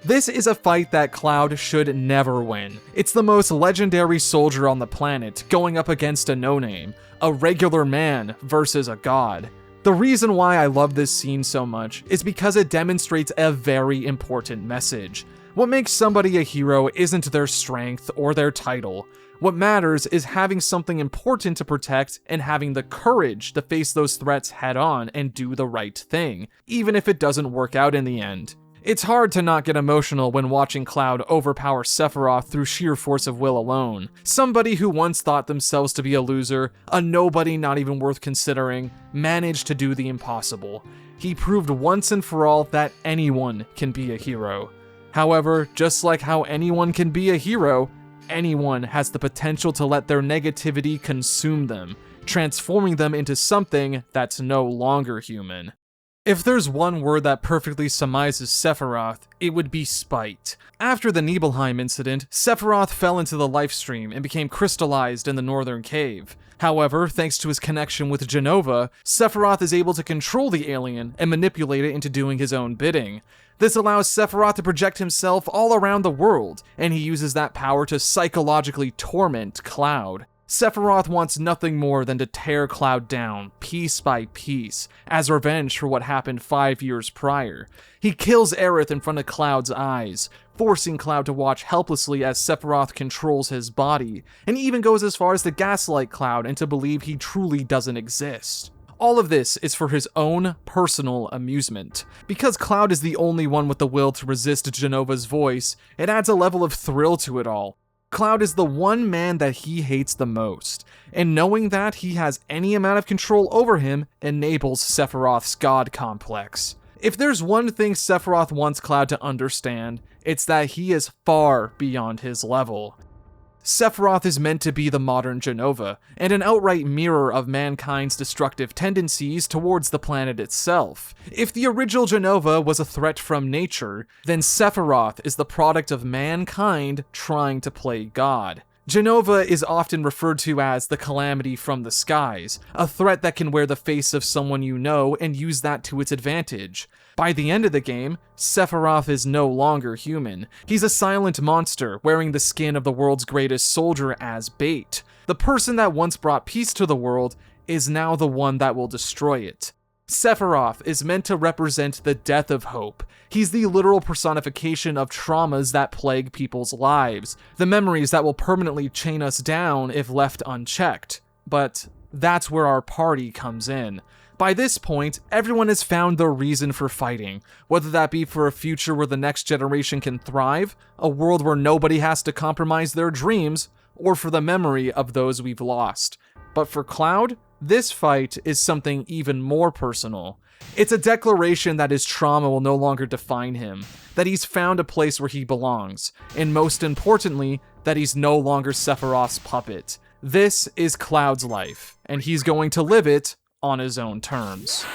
This is a fight that Cloud should never win. It's the most legendary soldier on the planet going up against a no-name, a regular man versus a god. The reason why I love this scene so much is because it demonstrates a very important message. What makes somebody a hero isn't their strength or their title. What matters is having something important to protect and having the courage to face those threats head on and do the right thing, even if it doesn't work out in the end. It's hard to not get emotional when watching Cloud overpower Sephiroth through sheer force of will alone. Somebody who once thought themselves to be a loser, a nobody not even worth considering, managed to do the impossible. He proved once and for all that anyone can be a hero. However, just like how anyone can be a hero, anyone has the potential to let their negativity consume them, transforming them into something that's no longer human. If there's one word that perfectly surmises Sephiroth, it would be spite. After the Nibelheim incident, Sephiroth fell into the lifestream and became crystallized in the northern cave. However, thanks to his connection with Jenova, Sephiroth is able to control the alien and manipulate it into doing his own bidding. This allows Sephiroth to project himself all around the world, and he uses that power to psychologically torment Cloud. Sephiroth wants nothing more than to tear Cloud down, piece by piece, as revenge for what happened 5 years prior. He kills Aerith in front of Cloud's eyes, forcing Cloud to watch helplessly as Sephiroth controls his body, and even goes as far as to gaslight Cloud and to believe he truly doesn't exist. All of this is for his own personal amusement. Because Cloud is the only one with the will to resist Jenova's voice, it adds a level of thrill to it all. Cloud is the one man that he hates the most, and knowing that he has any amount of control over him enables Sephiroth's god complex. If there's one thing Sephiroth wants Cloud to understand, it's that he is far beyond his level. Sephiroth is meant to be the modern Jenova, and an outright mirror of mankind's destructive tendencies towards the planet itself. If the original Jenova was a threat from nature, then Sephiroth is the product of mankind trying to play God. Genova is often referred to as the calamity from the skies, a threat that can wear the face of someone you know and use that to its advantage. By the end of the game, Sephiroth is no longer human. He's a silent monster, wearing the skin of the world's greatest soldier as bait. The person that once brought peace to the world is now the one that will destroy it. Sephiroth is meant to represent the death of hope. He's the literal personification of traumas that plague people's lives, the memories that will permanently chain us down if left unchecked. But that's where our party comes in. By this point, everyone has found their reason for fighting, whether that be for a future where the next generation can thrive, a world where nobody has to compromise their dreams, or for the memory of those we've lost. But for Cloud, this fight is something even more personal. It's a declaration that his trauma will no longer define him, that he's found a place where he belongs, and most importantly, that he's no longer Sephiroth's puppet. This is Cloud's life, and he's going to live it on his own terms.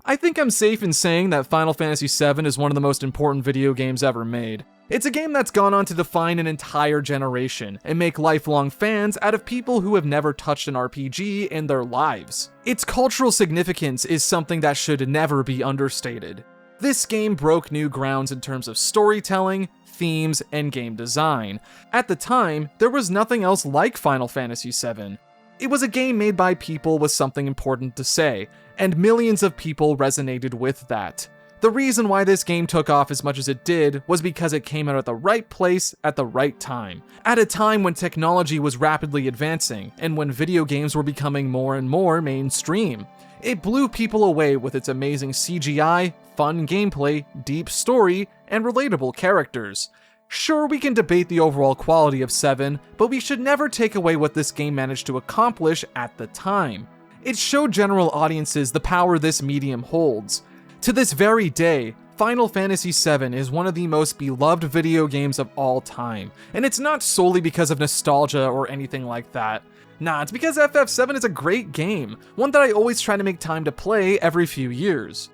I think I'm safe in saying that Final Fantasy VII is one of the most important video games ever made. It's a game that's gone on to define an entire generation and make lifelong fans out of people who have never touched an RPG in their lives. Its cultural significance is something that should never be understated. This game broke new grounds in terms of storytelling, themes, and game design. At the time, there was nothing else like Final Fantasy VII. It was a game made by people with something important to say, and millions of people resonated with that. The reason why this game took off as much as it did was because it came out at the right place at the right time, at a time when technology was rapidly advancing, and when video games were becoming more and more mainstream. It blew people away with its amazing CGI, fun gameplay, deep story, and relatable characters. Sure, we can debate the overall quality of 7, but we should never take away what this game managed to accomplish at the time. It showed general audiences the power this medium holds. To this very day, Final Fantasy VII is one of the most beloved video games of all time, and it's not solely because of nostalgia or anything like that. Nah, it's because FF7 is a great game, one that I always try to make time to play every few years.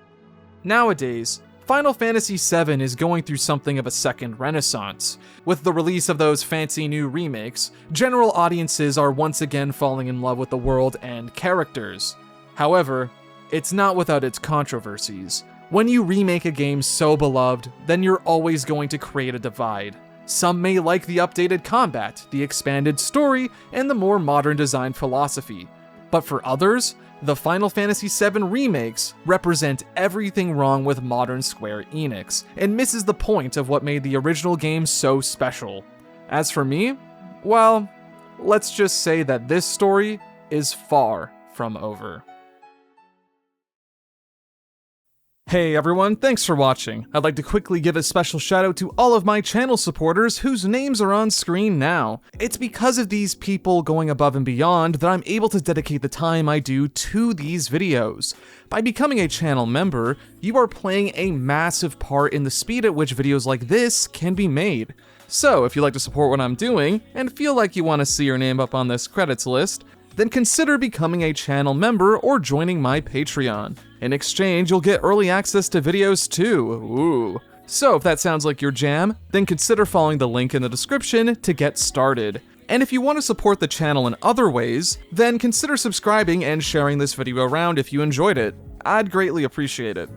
Nowadays, Final Fantasy VII is going through something of a second renaissance. With the release of those fancy new remakes, general audiences are once again falling in love with the world and characters. However, it's not without its controversies. When you remake a game so beloved, then you're always going to create a divide. Some may like the updated combat, the expanded story, and the more modern design philosophy. But for others, the Final Fantasy VII remakes represent everything wrong with modern Square Enix, and misses the point of what made the original game so special. As for me, well, let's just say that this story is far from over. Hey everyone, thanks for watching. I'd like to quickly give a special shout out to all of my channel supporters whose names are on screen now. It's because of these people going above and beyond that I'm able to dedicate the time I do to these videos. By becoming a channel member, you are playing a massive part in the speed at which videos like this can be made. So if you'd like to support what I'm doing, and feel like you want to see your name up on this credits list, then consider becoming a channel member or joining my Patreon. In exchange, you'll get early access to videos too. Ooh. So if that sounds like your jam, then consider following the link in the description to get started. And if you want to support the channel in other ways, then consider subscribing and sharing this video around if you enjoyed it. I'd greatly appreciate it.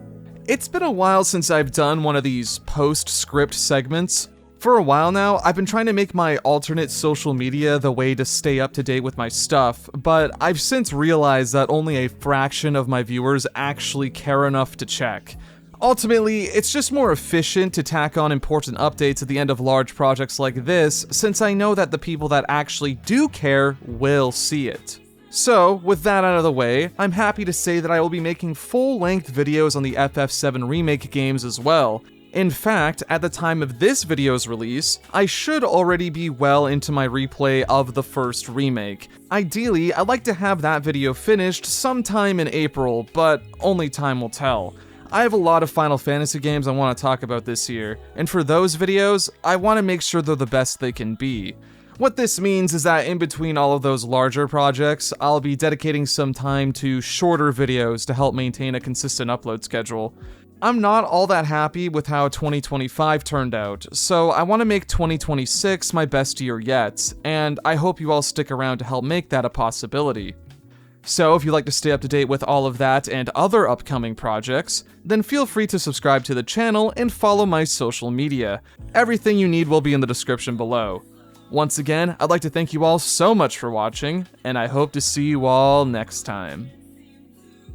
It's been a while since I've done one of these post-script segments. For a while now, I've been trying to make my alternate social media the way to stay up to date with my stuff, but I've since realized that only a fraction of my viewers actually care enough to check. Ultimately, it's just more efficient to tack on important updates at the end of large projects like this, since I know that the people that actually do care will see it. So, with that out of the way, I'm happy to say that I will be making full-length videos on the FF7 remake games as well. In fact, at the time of this video's release, I should already be well into my replay of the first remake. Ideally, I'd like to have that video finished sometime in April, but only time will tell. I have a lot of Final Fantasy games I want to talk about this year, and for those videos, I want to make sure they're the best they can be. What this means is that in between all of those larger projects, I'll be dedicating some time to shorter videos to help maintain a consistent upload schedule. I'm not all that happy with how 2025 turned out, so I want to make 2026 my best year yet, and I hope you all stick around to help make that a possibility. So if you'd like to stay up to date with all of that and other upcoming projects, then feel free to subscribe to the channel and follow my social media. Everything you need will be in the description below. Once again, I'd like to thank you all so much for watching, and I hope to see you all next time.